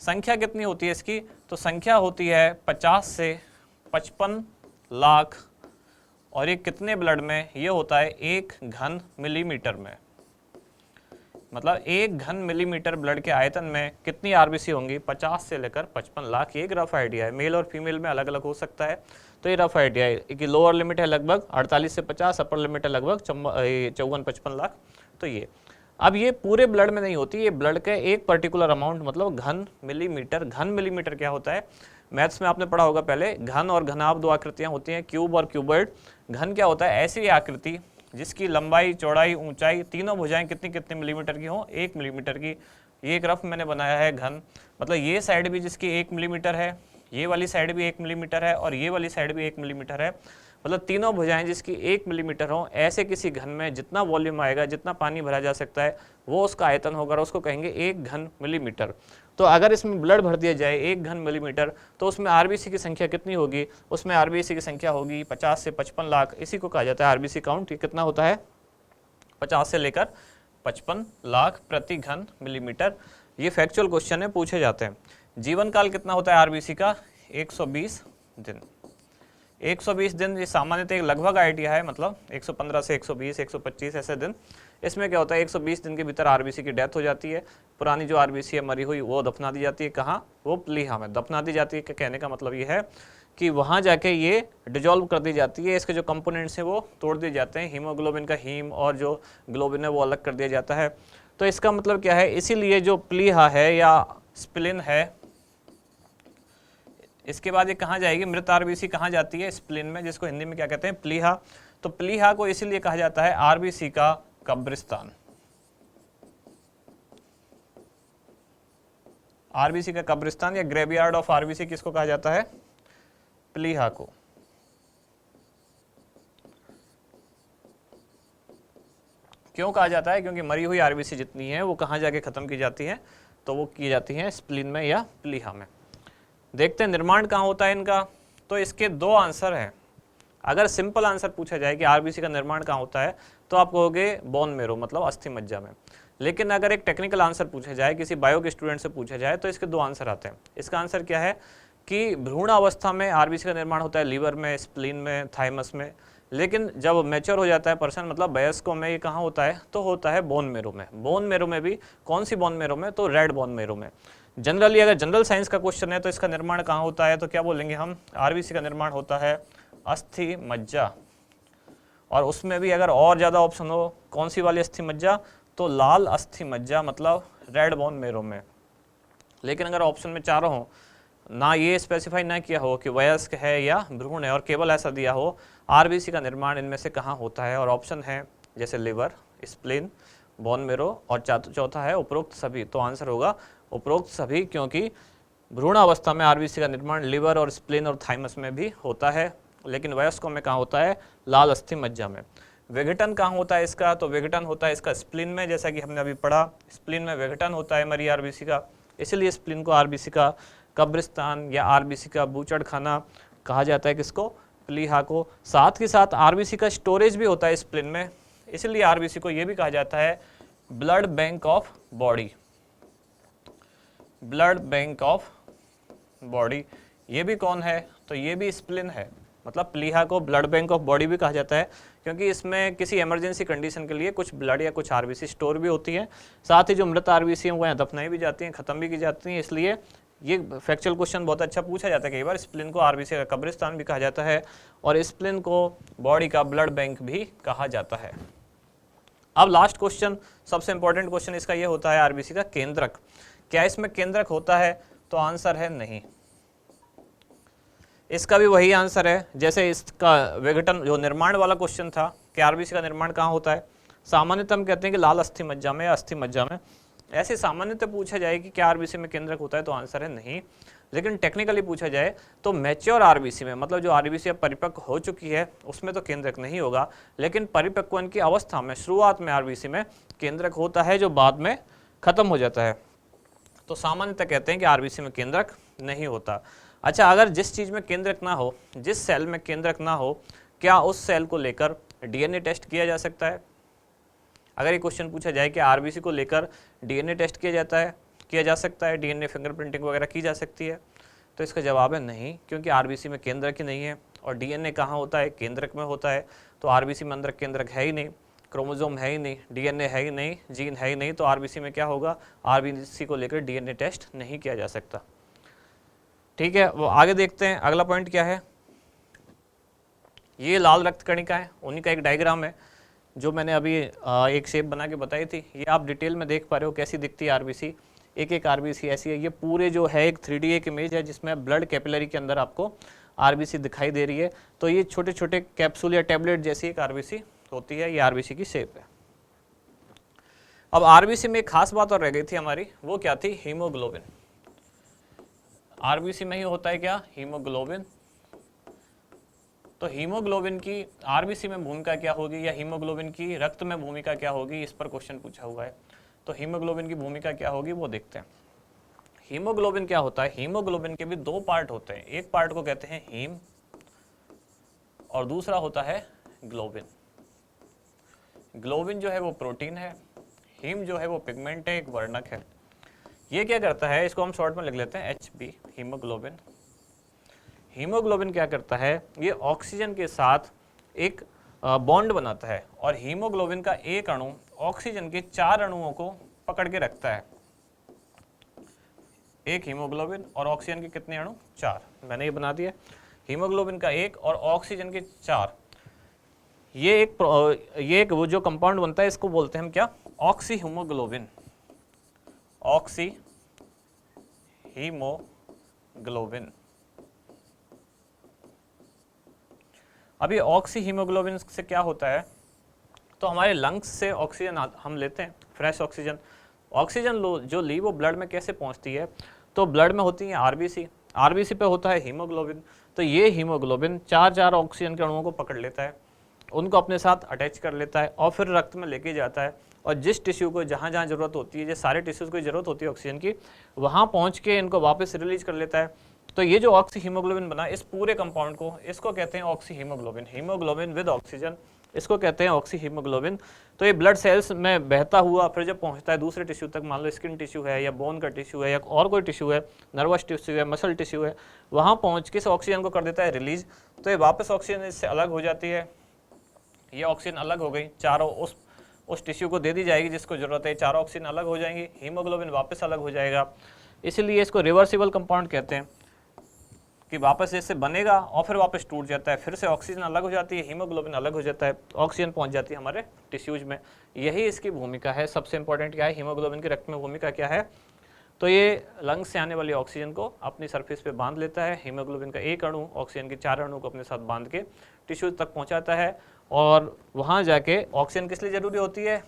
संख्या कितनी होती है इसकी? तो संख्या होती है 50 से 55 लाख, और ये कितने ब्लड में? ये होता है 1 घन मिलीमीटर में। मतलब 1 घन मिलीमीटर ब्लड के आयतन में कितनी आरबीसी होंगी? 50 से लेकर 55 लाख। ये एक रफ आइडिया है, मेल और फीमेल में अलग अलग हो सकता है, तो ये रफ आइडिया है कि लोअर लिमिट है लगभग 48 से 50, अपर लिमिट है लगभग 54-55 लाख। तो ये अब ये पूरे ब्लड में नहीं होती, ये ब्लड के एक पर्टिकुलर अमाउंट, मतलब घन मिलीमीटर। घन मिलीमीटर क्या होता है, मैथ्स में आपने पढ़ा होगा पहले, घन और घनाभ दो आकृतियां होती हैं, क्यूब और क्यूबॉइड। घन क्या होता है, ऐसी आकृति जिसकी लंबाई, चौड़ाई, ऊंचाई, तीनों भुजाएं कितनी कितनी मिलीमीटर की हो, 1 मिलीमीटर की। ये एक रफ मैंने बनाया है घन, मतलब ये साइड भी जिसकी 1 मिलीमीटर है, ये वाली साइड भी 1 मिलीमीटर है, और ये वाली साइड भी 1 मिलीमीटर है, मतलब तीनों भुजाएं जिसकी 1 मिलीमीटर हो, ऐसे किसी घन में जितना वॉल्यूम आएगा, जितना पानी भरा जा सकता है, वो उसका आयतन होगा, और उसको कहेंगे 1 घन मिलीमीटर। तो अगर इसमें ब्लड भर दिया जाए 1 घन मिलीमीटर, तो उसमें आरबीसी की संख्या कितनी होगी, उसमें आरबीसी की संख्या होगी 50 से 55 लाख। इसी को कहा जाता है आरबीसी काउंट। ये कितना होता है, 50 से लेकर 55 लाख प्रति घन मिलीमीटर। ये फैक्चुअल क्वेश्चन है, पूछे जाते हैं। जीवन काल कितना होता है आरबीसी का, 120 दिन। 120 दिन ये सामान्यतः एक लगभग आइडिया है, मतलब 115 से 120, 125 ऐसे दिन। इसमें क्या होता है, 120 दिन के भीतर आरबीसी की डेथ हो जाती है। पुरानी जो आरबीसी है मरी हुई, वो दफना दी जाती है। कहाँ, वो प्लीहा में दफना दी जाती है। कहने का मतलब ये है कि वहाँ जाके ये डिजोल्व कर दी जाती है, इसके जो कंपोनेंट्स हैं वो तोड़ दिए जाते हैं। हीमोग्लोबिन का हीम और जो ग्लोबिन है वो अलग कर दिया जाता है। तो इसका मतलब क्या है, इसीलिए जो प्लीहा है या स्प्लिन है, इसके बाद ये कहाँ जाएगी, मृत आरबीसी कहाँ जाती है, स्प्लिन में, जिसको हिंदी में क्या कहते हैं, प्लीहा। तो प्लीहा को इसीलिए कहा जाता है आरबीसी का कब्रिस्तान। आरबीसी का कब्रिस्तान या ग्रेवयार्ड ऑफ आरबीसी किसको कहा जाता है, प्लीहा को। क्यों कहा जाता है, क्योंकि मरी हुई आरबीसी जितनी है वो कहाँ जाके खत्म की जाती है, तो वो की जाती है स्प्लिन में या प्लीहा में। देखते हैं निर्माण कहाँ होता है इनका। तो इसके 2 आंसर हैं। अगर सिंपल आंसर पूछा जाए कि आरबीसी का निर्माण कहाँ होता है, तो आप कहोगे बोन मेरो, मतलब अस्थि मज्जा में। लेकिन अगर एक टेक्निकल आंसर पूछा जाए, किसी बायो के स्टूडेंट से पूछा जाए, तो इसके 2 आंसर आते हैं। इसका आंसर क्या है कि भ्रूण अवस्था में आरबीसी का निर्माण होता है लीवर में, स्प्लीन में, थाइमस में। लेकिन जब मैच्योर हो जाता है पर्सन, मतलब वयस्कों में, ये कहाँ होता है, तो होता है बोन मेरो में। बोन मेरो में भी कौन सी बोन मेरो में, तो रेड बोन मेरो में। जनरली अगर जनरल साइंस का क्वेश्चन है तो इसका निर्माण कहाँ होता है, तो क्या बोलेंगे हम, आरबीसी का निर्माण होता है अस्थि मज्जा। और उसमें भी अगर और ज़्यादा ऑप्शन हो, कौन सी वाली अस्थि मज्जा, तो लाल अस्थि मज्जा, मतलब रेड बोन मेरो में। लेकिन अगर ऑप्शन में चारों हो, ना ये स्पेसिफाई ना किया हो कि वयस्क है या भ्रूण है, और केवल ऐसा दिया हो आरबीसी का निर्माण इनमें से कहाँ होता है, और ऑप्शन है जैसे लिवर, स्प्लीन, बोन मेरो, और चौथा है उपरोक्त सभी, तो आंसर होगा उपरोक्त सभी। क्योंकि भ्रूण अवस्था में आरबीसी का निर्माण लिवर और स्प्लीन और थाइमस में भी होता है, लेकिन वयस्कों में कहाँ होता है, लाल अस्थि मज्जा में। विघटन कहाँ होता है इसका, तो विघटन होता है इसका स्प्लीन में, जैसा कि हमने अभी पढ़ा, स्प्लीन में विघटन होता है मरी आरबीसी का। इसलिए स्प्लीन को आरबीसी का कब्रिस्तान या आरबीसी का बूचड़ खाना कहा जाता है, किसको, प्लीहा को। साथ के साथ आरबीसी का स्टोरेज भी होता है स्प्लीन में, इसलिए आरबीसी को यह भी कहा जाता है blood bank of body. Blood bank of body, ये भी कौन है, तो ये भी स्प्लिन है। मतलब प्लीहा को ब्लड बैंक ऑफ बॉडी भी कहा जाता है, क्योंकि इसमें किसी इमरजेंसी कंडीशन के लिए कुछ ब्लड या कुछ आरबीसी स्टोर भी होती है। साथ ही जो मृत आरबीसी हैं वो यहाँ दफनाई भी जाती हैं, खत्म भी की जाती हैं। इसलिए ये फैक्चुअल क्वेश्चन बहुत अच्छा पूछा जाता है कई बार। स्प्लिन को आरबीसी का कब्रिस्तान भी कहा जाता है, और स्प्लिन को बॉडी का ब्लड बैंक भी कहा जाता है। अब लास्ट क्वेश्चन, सबसे इंपॉर्टेंट क्वेश्चन इसका ये होता है, आरबीसी का केंद्रक। क्या इसमें केंद्रक होता है, तो आंसर है नहीं। इसका भी वही आंसर है जैसे इसका विघटन जो निर्माण वाला क्वेश्चन था कि आरबीसी का निर्माण कहाँ होता है। सामान्यतः हम कहते हैं कि लाल अस्थि मज्जा में या अस्थि मज्जा में। ऐसे सामान्यतः पूछा जाए कि क्या आरबीसी में केंद्रक होता है, तो आंसर है नहीं। लेकिन टेक्निकली पूछा जाए तो मैच्योर आरबीसी में, मतलब जो आरबीसी अब परिपक्व हो चुकी है, उसमें तो केंद्रक नहीं होगा। लेकिन परिपक्वन की अवस्था में, शुरुआत में आरबीसी में केंद्रक होता है, जो बाद में खत्म हो जाता है। तो सामान्यतः कहते हैं कि आरबीसी में केंद्रक नहीं होता। अच्छा, अगर जिस चीज़ में केंद्रक ना हो, जिस सेल में केंद्रक ना हो, क्या उस सेल को लेकर डीएनए टेस्ट किया जा सकता है? अगर ये क्वेश्चन पूछा जाए कि आरबीसी को लेकर डीएनए टेस्ट किया जा सकता है, डीएनए फिंगरप्रिंटिंग वगैरह की जा सकती है, तो इसका जवाब है नहीं, क्योंकि आरबीसी में केंद्रक ही नहीं है। और डीएनए कहाँ होता है, केंद्रक में होता है। तो आरबीसी में अंदर केंद्रक है ही नहीं, क्रोमोसोम है ही नहीं, डीएनए है ही नहीं, जीन है ही नहीं, तो आरबीसी में क्या होगा, आरबीसी को लेकर डीएनए टेस्ट नहीं किया जा सकता। ठीक है, वो आगे देखते हैं। अगला पॉइंट क्या है, ये लाल रक्त कणिका है, उन्हीं का एक डायग्राम है। जो मैंने अभी एक शेप बना के बताई थी, ये आप डिटेल में देख पा रहे हो कैसी दिखती है आरबीसी। एक एक आरबीसी ऐसी है। ये पूरे जो है एक 3D एक इमेज है जिसमें ब्लड कैपिलरी के अंदर आपको आरबीसी दिखाई दे रही है। तो ये छोटे छोटे कैप्सूल या टैबलेट जैसी एक आरबीसी होती है, ये आरबीसी की शेप है। अब आरबीसी में एक खास बात और रह गई थी हमारी, वो क्या थी? हीमोग्लोबिन। आरबीसी में ही होता है क्या? हीमोग्लोबिन। तो हीमोग्लोबिन की आरबीसी में भूमिका क्या होगी, या हीमोग्लोबिन की रक्त में भूमिका क्या होगी, इस पर क्वेश्चन पूछा हुआ है। तो हीमोग्लोबिन की भूमिका क्या होगी वो देखते हैं। हीमोग्लोबिन क्या होता है? हीमोग्लोबिन के भी दो पार्ट होते हैं, एक पार्ट को कहते हैं हीम और दूसरा होता है ग्लोबिन। ग्लोबिन जो है वो प्रोटीन है, हीम जो है वो पिगमेंट है, एक वर्णक है। ये क्या करता है, इसको हम शॉर्ट में लिख लेते हैं HB, हीमोग्लोबिन। हीमोग्लोबिन क्या करता है, ये ऑक्सीजन के साथ एक बॉन्ड बनाता है और हीमोग्लोबिन का एक अणु ऑक्सीजन के 4 अणुओं को पकड़ के रखता है। एक हीमोग्लोबिन और ऑक्सीजन के कितने अणु? 4। मैंने ये बना दिया, हीमोग्लोबिन का एक और ऑक्सीजन के 4। ये एक वो जो कंपाउंड बनता है इसको बोलते हैं हम क्या? Oxy haemoglobin. Oxy haemoglobin. अभी ऑक्सी हीमोग्लोबिन से क्या होता है, तो हमारे लंग्स से ऑक्सीजन हम लेते हैं, फ्रेश ऑक्सीजन। ऑक्सीजन जो ली वो ब्लड में कैसे पहुंचती है, तो ब्लड में होती है आरबीसी, आरबीसी पे होता है हीमोग्लोबिन। तो ये हीमोग्लोबिन 4 ऑक्सीजन के अणुओं को पकड़ लेता है, उनको अपने साथ अटैच कर लेता है और फिर रक्त में लेके जाता है और जिस टिश्यू को जहाँ जहाँ जरूरत होती है, जो सारे टिश्यूज़ को जरूरत होती है ऑक्सीजन की, वहाँ पहुँच के इनको वापस रिलीज कर लेता है। तो ये जो ऑक्सी हीमोग्लोबिन बना, इस पूरे कंपाउंड को इसको कहते हैं oxy haemoglobin. Haemoglobin with oxygen, इसको कहते हैं ऑक्सी हीमोग्लोबिन। तो ये ब्लड सेल्स में बहता हुआ फिर जब पहुंचता है दूसरे टिश्यू तक, मान लो स्किन टिश्यू है या बोन का टिश्यू है या और कोई टिश्यू है, नर्वस टिश्यू है, मसल टिश्यू है, वहाँ पहुँच के इस ऑक्सीजन को कर देता है रिलीज। तो ये वापस ऑक्सीजन इससे अलग हो जाती है, ये ऑक्सीजन अलग हो गई, चारों उस टिश्यू को दे दी जाएगी जिसको जरूरत है, 4 ऑक्सीजन अलग हो जाएंगी, हीमोग्लोबिन वापस अलग हो जाएगा। इसीलिए इसको रिवर्सिबल कंपाउंड कहते हैं कि वापस जैसे बनेगा और फिर वापस टूट जाता है, फिर से ऑक्सीजन अलग हो जाती है, हीमोग्लोबिन अलग हो जाता है, ऑक्सीजन पहुंच जाती है हमारे टिश्यूज में। यही इसकी भूमिका है। सबसे इंपॉर्टेंट क्या है, हीमोग्लोबिन की रक्त में भूमिका क्या है, तो ये लंग्स से आने वाली ऑक्सीजन को अपनी सरफेस पे बांध लेता है। हीमोग्लोबिन का एक अणु ऑक्सीजन के 4 अणु को अपने साथ बांध के टिश्यूज तक पहुंचाता है और वहाँ जाके ऑक्सीजन किस लिए ज़रूरी होती है,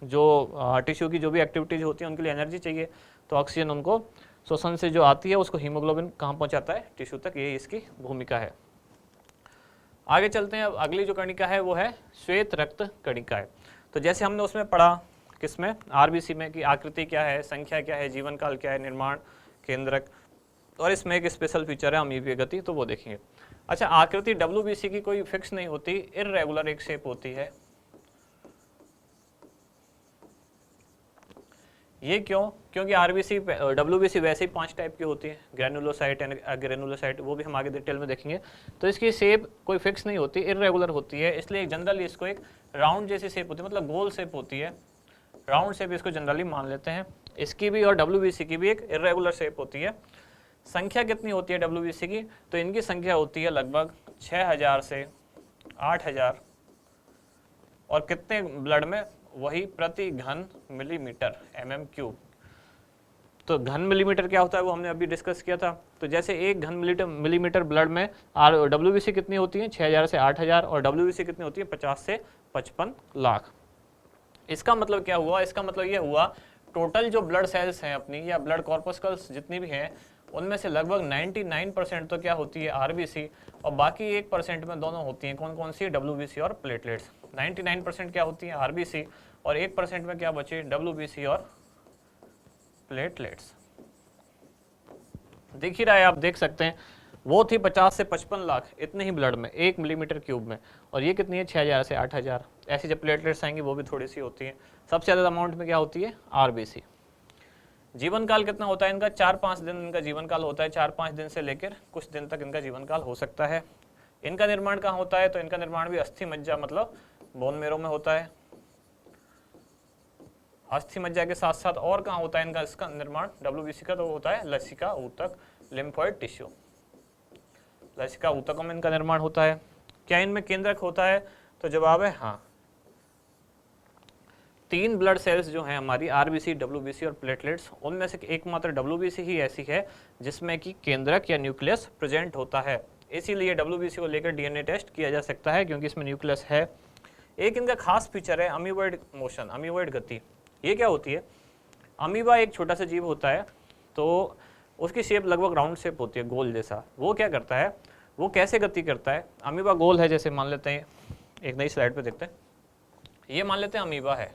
जो टिश्यू की जो भी एक्टिविटीज होती है उनके लिए एनर्जी चाहिए, तो ऑक्सीजन उनको श्वसन से जो आती है उसको हीमोग्लोबिन कहाँ पहुँचाता है, टिश्यू तक। ये इसकी भूमिका है। आगे चलते हैं। अब अगली जो कणिका है वो है श्वेत रक्त कणिकाएं। तो जैसे हमने उसमें पढ़ा किसमें, आरबीसी में, कि आकृति क्या है, संख्या क्या है, जीवन काल क्या है, निर्माण, केंद्रक, और इसमें एक स्पेशल फीचर है अमीबीय गति, तो वो देखेंगे। अच्छा, आकृति डब्ल्यूबीसी की कोई फिक्स नहीं होती, इररेगुलर एक शेप होती है। ये क्यों? क्योंकि आरबीसी डब्ल्यूबीसी वैसे ही 5 टाइप की होती है, ग्रैनुलोसाइट एंड अग्रैनुलोसाइट, वो भी हम आगे डिटेल में देखेंगे। तो इसकी शेप कोई फिक्स नहीं होती, इररेगुलर होती है, इसलिए जनरली इसको एक राउंड जैसी शेप होती है, मतलब गोल शेप होती है, राउंड शेप इसको जनरली मान लेते हैं। इसकी भी और डब्ल्यूबीसी की भी एक इररेगुलर शेप होती है। संख्या कितनी होती है डब्ल्यूबीसी की, तो इनकी संख्या होती है लगभग 6000 से 8000, और कितने ब्लड में, वही प्रति घन मिलीमीटर, mm³। तो घन मिलीमीटर क्या होता है वो हमने अभी डिस्कस किया था। तो जैसे एक घन मिलीमीटर ब्लड में डब्ल्यूबीसी कितनी होती है, 6000 से 8000, और डब्ल्यूबीसी कितनी होती है, 50 से 55 लाख। इसका मतलब क्या हुआ, इसका मतलब ये हुआ टोटल जो ब्लड सेल्स हैं अपनी, या ब्लड कॉर्पस्कल्स जितनी भी हैं, उनमें से लगभग 99% तो क्या होती है, आरबीसी, और बाकी 1% में दोनों होती हैं, कौन कौन सी, डब्ल्यूबीसी और प्लेटलेट्स। 99% क्या होती है, आरबीसी, और 1% में क्या बचे, डब्ल्यूबीसी और प्लेटलेट्स। दिख ही रहा है, आप देख सकते हैं, वो थी 50 से 55 लाख इतने ही ब्लड में 1 मिलीमीटर क्यूब में, और ये कितनी है, 6000 से 8000। ऐसी जब प्लेटलेट्स आएंगी वो भी थोड़ी सी होती है। सबसे ज़्यादा अमाउंट में क्या होती है, आरबीसी। जीवन काल कितना होता है इनका, 4-5 दिन इनका जीवन काल होता है, 4-5 दिन से लेकर कुछ दिन तक इनका जीवन काल हो सकता है। इनका निर्माण कहाँ होता है, तो इनका निर्माण भी अस्थि मज्जा मतलब बोन मेरो में होता है। अस्थि मज्जा के साथ साथ और कहाँ होता है इनका, इसका निर्माण डब्ल्यूबीसी का, तो होता है लसिका ऊतक, लिम्फोइड टिश्यू, लसिका ऊतकों में इनका निर्माण होता है। क्या इनमें केंद्रक होता है, तो जवाब है हाँ। 3 ब्लड सेल्स जो हैं हमारी आरबीसी, डब्ल्यूबीसी और प्लेटलेट्स, उनमें से एकमात्र डब्ल्यूबीसी ही ऐसी है जिसमें कि केंद्रक या न्यूक्लियस प्रेजेंट होता है। इसीलिए डब्ल्यूबीसी को लेकर डीएनए टेस्ट किया जा सकता है क्योंकि इसमें न्यूक्लियस है। एक इनका खास फीचर है अमीबॉइड मोशन, अमीबॉइड गति। ये क्या होती है? अमीबा एक छोटा सा जीव होता है, तो उसकी शेप लगभग राउंड शेप होती है, गोल जैसा। वो क्या करता है, वो कैसे गति करता है? अमीबा गोल है, जैसे मान लेते हैं, एक नई स्लाइड पे देखते हैं, ये मान लेते हैं अमीबा है,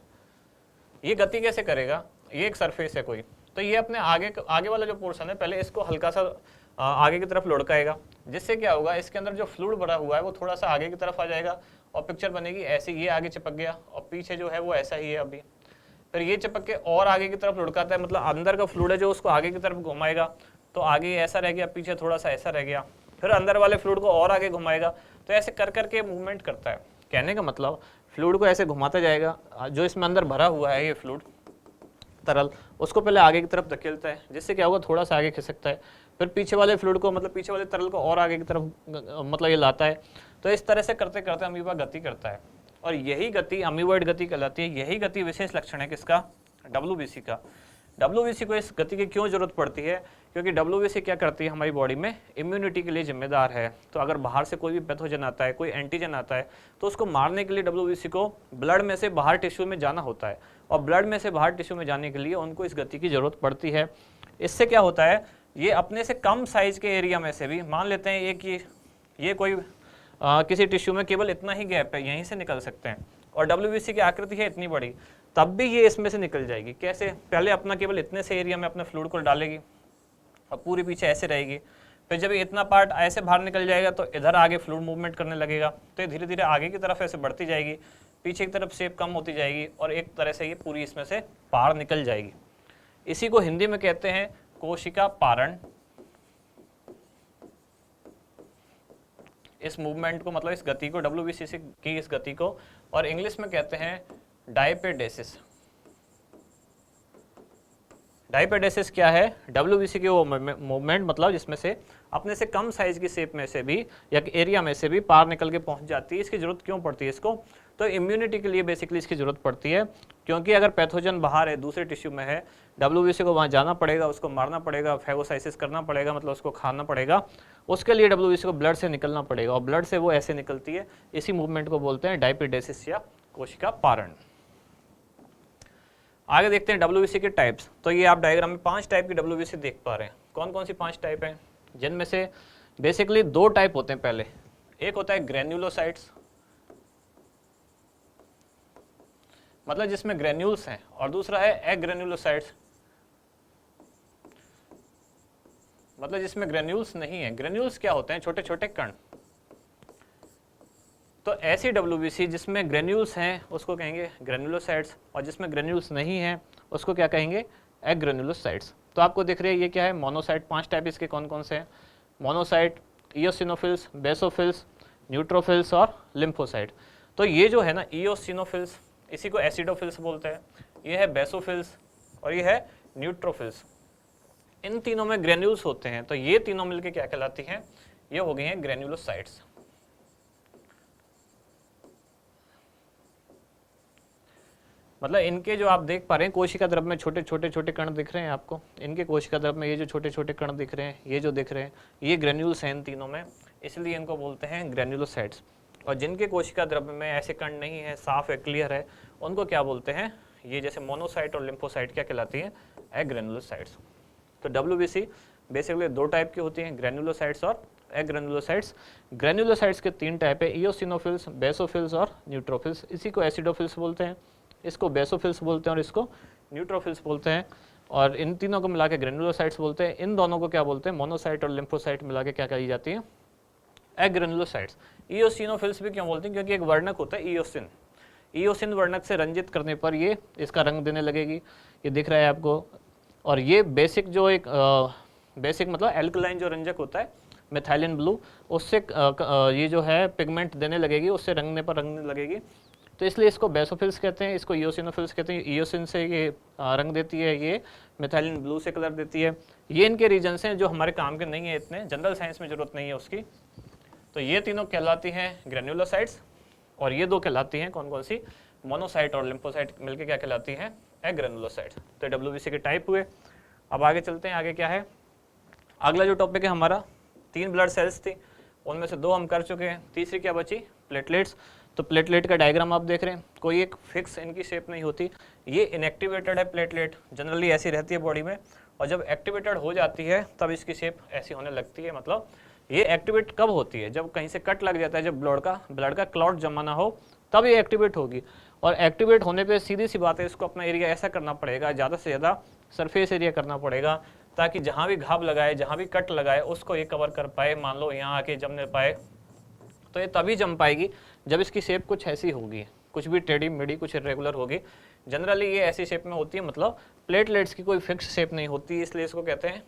ये गति कैसे करेगा? ये एक सरफेस है कोई, तो ये अपने आगे वाला जो पोर्शन है पहले इसको हल्का सा आगे की तरफ लुढ़काएगा, जिससे क्या होगा, इसके अंदर जो फ्लूइड भरा हुआ है वो थोड़ा सा आगे की तरफ आ जाएगा और पिक्चर बनेगी ऐसे। ये आगे चिपक गया और पीछे जो है वो ऐसा ही है अभी। फिर ये चिपक के और आगे की तरफ लुढ़काता है, मतलब अंदर का फ्लूइड है जो उसको आगे की तरफ घुमाएगा, तो आगे ऐसा रह गया, पीछे थोड़ा सा ऐसा रह गया। फिर अंदर वाले फ्लूइड को और आगे घुमाएगा, तो ऐसे कर करके मूवमेंट करता है। कहने का मतलब फ्लूइड को ऐसे घुमाता जाएगा, जो इसमें अंदर भरा हुआ है ये फ्लूइड तरल, उसको पहले आगे की तरफ धकेलता है, जिससे क्या होगा, थोड़ा सा आगे खिसकता है। फिर पीछे वाले फ्लूइड को, मतलब पीछे वाले तरल को और आगे की तरफ मतलब ये लाता है। तो इस तरह से करते करते अमीबा गति करता है, और यही गति अमीबॉइड गति कहलाती है। यही गति विशेष लक्षण है किसका? डब्ल्यूबीसी का। डब्ल्यूबीसी को इस गति की क्यों जरूरत पड़ती है? क्योंकि डब्ल्यूबीसी क्या करती है, हमारी बॉडी में इम्यूनिटी के लिए जिम्मेदार है। तो अगर बाहर से कोई भी पैथोजन आता है, कोई एंटीजन आता है, तो उसको मारने के लिए डब्ल्यूबीसी को ब्लड में से बाहर टिश्यू में जाना होता है, और ब्लड में से बाहर टिश्यू में जाने के लिए उनको इस गति की जरूरत पड़ती है। इससे क्या होता है, ये अपने से कम साइज के एरिया में से भी, मान लेते हैं ये कोई किसी टिश्यू में केवल इतना ही गैप है, यहीं से निकल सकते हैं, और डब्ल्यूबीसी की आकृति है इतनी बड़ी, तब भी ये इसमें से निकल जाएगी। कैसे? पहले अपना केवल इतने से एरिया में अपने फ्लूइड को डालेगी और पूरी पीछे ऐसे रहेगी। फिर जब इतना पार्ट ऐसे बाहर निकल जाएगा तो इधर आगे फ्लूइड मूवमेंट करने लगेगा, तो ये धीरे धीरे आगे की तरफ ऐसे बढ़ती जाएगी, पीछे की तरफ शेप कम होती जाएगी, और एक तरह से ये पूरी इसमें से बाहर निकल जाएगी। इसी को हिंदी में कहते हैं कोशिका पारण। इस मूवमेंट को, मतलब इस गति को, डब्ल्यूबीसी की इस गति को, और इंग्लिश में कहते हैं डायपेडेसिस। डायपेडेसिस क्या है? डब्ल्यूबीसी की वो मूवमेंट, मतलब जिसमें से अपने से कम साइज की शेप में से भी या एरिया में से भी पार निकल के पहुंच जाती है। इसकी जरूरत क्यों पड़ती है इसको? तो इम्यूनिटी के लिए बेसिकली इसकी जरूरत पड़ती है, क्योंकि अगर पैथोजन बाहर है, दूसरे टिश्यू में है, डब्ल्यूबीसी को वहाँ जाना पड़ेगा, उसको मारना पड़ेगा, फैगोसाइसिस करना पड़ेगा, मतलब उसको खाना पड़ेगा। उसके लिए डब्ल्यूबीसी को ब्लड से निकलना पड़ेगा, और ब्लड से वो ऐसे निकलती है। इसी मूवमेंट को बोलते हैं डायपेडेसिस या कोशिका पारण। आगे देखते हैं डब्ल्यूबीसी के टाइप्स। तो ये आप डायग्राम में 5 टाइप की डब्ल्यूबीसी देख पा रहे हैं। कौन कौन सी 5 टाइप हैं? जिनमें से बेसिकली 2 टाइप होते हैं। पहले एक होता है ग्रेन्युलोसाइट्स, मतलब जिसमें ग्रेन्यूल्स हैं, और दूसरा है एग्रेन्युलोसाइट्स, मतलब जिसमें ग्रेन्यूल्स नहीं है। ग्रेन्यूल्स क्या होते हैं? छोटे छोटे कण। तो ऐसी डब्ल्यूबीसी जिसमें ग्रेन्यूल्स हैं उसको कहेंगे ग्रेन्युलोसाइट्स, और जिसमें ग्रेन्यूल्स नहीं हैं उसको क्या कहेंगे? एग्रेन्युलोसाइट्स। तो आपको दिख रही है ये क्या है? मोनोसाइट। 5 टाइप इसके कौन कौन से हैं? मोनोसाइट, इयोसिनोफिल्स, बेसोफिल्स, न्यूट्रोफिल्स और लिम्फोसाइट। तो ये जो है ना, इयोसिनोफिल्स, इसी को एसिडोफिल्स बोलते हैं, ये है बेसोफिल्स, और ये है न्यूट्रोफिल्स। इन तीनों में ग्रेन्यूल्स होते हैं, तो ये तीनों मिलकर क्या कहलाती हैं? ये हो गई हैं ग्रेन्युलोसाइट्स। मतलब इनके जो आप देख पा रहे हैं कोशिका द्रव में छोटे छोटे कण दिख रहे हैं आपको। इनके कोशिका द्रव में ये जो छोटे छोटे कण दिख रहे हैं, ये जो दिख रहे हैं, ये ग्रेन्यूल्स हैं इन तीनों में, इसलिए इनको बोलते हैं ग्रेन्युलोसाइट्स। और जिनके कोशिका द्रव में ऐसे कण नहीं है, साफ है, क्लियर है, उनको क्या बोलते हैं? ये जैसे मोनोसाइट और लिम्फोसाइट क्या कहलाती हैं? एग्रेन्युलोसाइट्स। तो डब्ल्यूबीसी बेसिकली 2 टाइप की होती हैं, ग्रेन्युलोसाइट्स और एग्रेन्युलोसाइट्स। ग्रेन्युलोसाइट्स के 3 टाइप है, इयोसिनोफिल्स, बेसोफिल्स और न्यूट्रोफिल्स। इसी को एसिडोफिल्स बोलते हैं, इसको बेसोफिल्स बोलते हैं, और इसको न्यूट्रोफिल्स बोलते हैं। और इन तीनों को मिला के ग्रेन्युलोसाइट्स बोलते हैं। इन दोनों को क्या बोलते हैं? मोनोसाइट और लिम्फोसाइट मिला के क्या कही जाती है? एग्रेन्युलोसाइट्स। इयोसिनोफिल्स भी क्यों बोलते हैं? क्योंकि एक वर्णक होता है इयोसिन। इयोसिन वर्णक से रंजित करने पर ये इसका रंग देने लगेगी, ये दिख रहा है आपको। और ये बेसिक जो एक बेसिक मतलब एल्कलाइन जो रंजक होता है, मेथाइलिन ब्लू, उससे ये जो है पिगमेंट देने लगेगी, उससे रंगने पर रंगने लगेगी। तो इसलिए इसको बेसोफिल्स कहते हैं, इसको इयोसिनोफिल्स कहते हैं। इयोसिन से ये रंग देती है, ये मेथाइलिन ब्लू से कलर देती है। ये इनके रीजन्स हैं जो हमारे काम के नहीं है, इतने जनरल साइंस में जरूरत नहीं है उसकी। तो ये तीनों कहलाती हैं ग्रेन्युलोसाइट्स, और ये 2 कहलाती हैं कौन कौन सी? मोनोसाइट और लिम्फोसाइट मिलकर क्या कहलाती हैं, एग्रेनुलोसाइट। तो डब्ल्यूबीसी के टाइप हुए। अब आगे चलते हैं, आगे क्या है, अगला जो टॉपिक है हमारा, 3 ब्लड सेल्स थी, उनमें से 2 हम कर चुके हैं, तीसरी क्या बची, प्लेटलेट्स। तो प्लेटलेट का डायग्राम आप देख रहे हैं, कोई एक फिक्स इनकी शेप नहीं होती, ये इनएक्टिवेटेड है प्लेटलेट, जनरली ऐसी रहती है बॉडी में, और जब एक्टिवेटेड हो जाती है तब इसकी शेप ऐसी होने लगती है। मतलब ये एक्टिवेट कब होती है, जब कहीं से कट लग जाता है, जब ब्लड का क्लॉट जमा ना हो तब ये एक्टिवेट होगी। और एक्टिवेट होने पे सीधी सी बात है, इसको अपना एरिया ऐसा करना पड़ेगा, ज़्यादा से ज़्यादा सरफेस एरिया करना पड़ेगा, ताकि जहाँ भी घाव लगाए, जहाँ भी कट लगाए, उसको ये कवर कर पाए। मान लो यहाँ आके जमने पाए, तो ये तभी जम पाएगी जब इसकी शेप कुछ ऐसी होगी, कुछ भी टेढ़ी मेढ़ी, कुछ इरेगुलर होगी। जनरली ये ऐसी शेप में होती है, मतलब प्लेटलेट्स की कोई फिक्स शेप नहीं होती, इसलिए इसको कहते हैं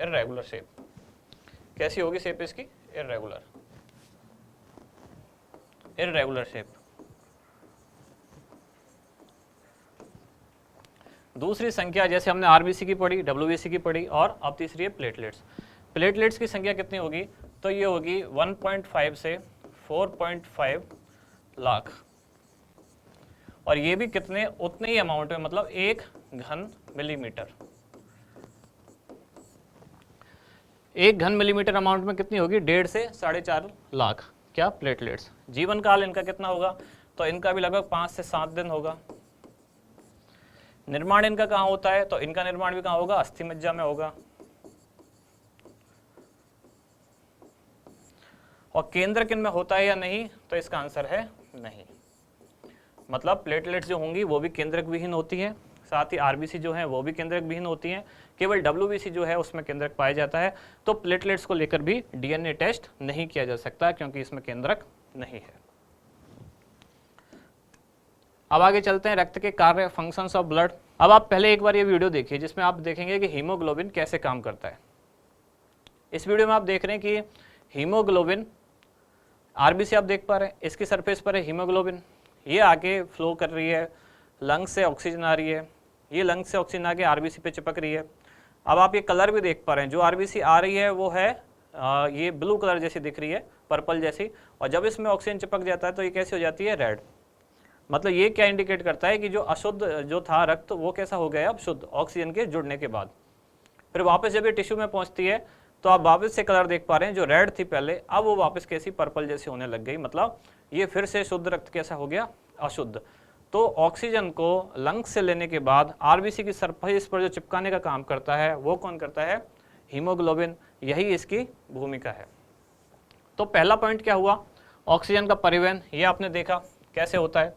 इरेगुलर शेप। कैसी होगी शेप इसकी, इरेगुलर, इरेगुलर शेप। दूसरी संख्या जैसे हमने आरबीसी की पढ़ी, डब्ल्यूबीसी की पढ़ी, और अब तीसरी है प्लेटलेट्स। प्लेटलेट्स की संख्या कितनी होगी, तो ये होगी 1.5 से 4.5 लाख, और ये भी कितने, उतने ही अमाउंट में, मतलब 1 घन मिलीमीटर। 1 घन मिलीमीटर अमाउंट में कितनी होगी, 1.5 से 4.5 लाख क्या प्लेटलेट्स। जीवन काल इनका कितना होगा, तो इनका भी लगभग 5 से 7 दिन होगा। निर्माण इनका कहाँ होता है, तो इनका निर्माण भी कहाँ होगा, अस्थि मज्जा में होगा। और केंद्र किन में होता है या नहीं, तो इसका आंसर है नहीं। मतलब प्लेटलेट्स जो होंगी वो भी केंद्रक विहीन होती है, साथ ही आरबीसी जो है वो भी केंद्रक विहीन होती हैं, केवल डब्ल्यूबीसी जो है उसमें केंद्रक पाया जाता है। तो प्लेटलेट्स को लेकर भी डीएनए टेस्ट नहीं किया जा सकता, क्योंकि इसमें केंद्रक नहीं है। अब आगे चलते हैं, रक्त के कार्य, फंक्शंस ऑफ ब्लड। अब आप पहले एक बार ये वीडियो देखिए, जिसमें आप देखेंगे कि हीमोग्लोबिन कैसे काम करता है। इस वीडियो में आप देख रहे हैं कि हीमोग्लोबिन, आरबीसी आप देख पा रहे हैं, इसकी सरफेस पर है हीमोग्लोबिन, ये आगे फ्लो कर रही है, लंग्स से ऑक्सीजन आ रही है, ये लंग्स से ऑक्सीजन आके आरबीसी पे चिपक रही है। अब आप ये कलर भी देख पा रहे हैं, जो आरबीसी आ रही है वो है ये ब्लू कलर जैसी दिख रही है, पर्पल जैसी, और जब इसमें ऑक्सीजन चिपक जाता है तो ये कैसी हो जाती है, रेड। मतलब ये क्या इंडिकेट करता है कि जो अशुद्ध जो था रक्त, वो कैसा हो गया अब शुद्ध, ऑक्सीजन के जुड़ने के बाद। फिर वापस जब ये टिश्यू में पहुंचती है तो आप वापस से कलर देख पा रहे हैं, जो रेड थी पहले, अब वो वापस कैसी पर्पल जैसी होने लग गई। मतलब ये फिर से शुद्ध रक्त कैसा हो गया, अशुद्ध। तो ऑक्सीजन को लंग्स से लेने के बाद आरबीसी की सरफेस पर जो चिपकाने का काम करता है वो कौन करता है, हीमोग्लोबिन, यही इसकी भूमिका है। तो पहला पॉइंट क्या हुआ, ऑक्सीजन का परिवहन, ये आपने देखा कैसे होता है।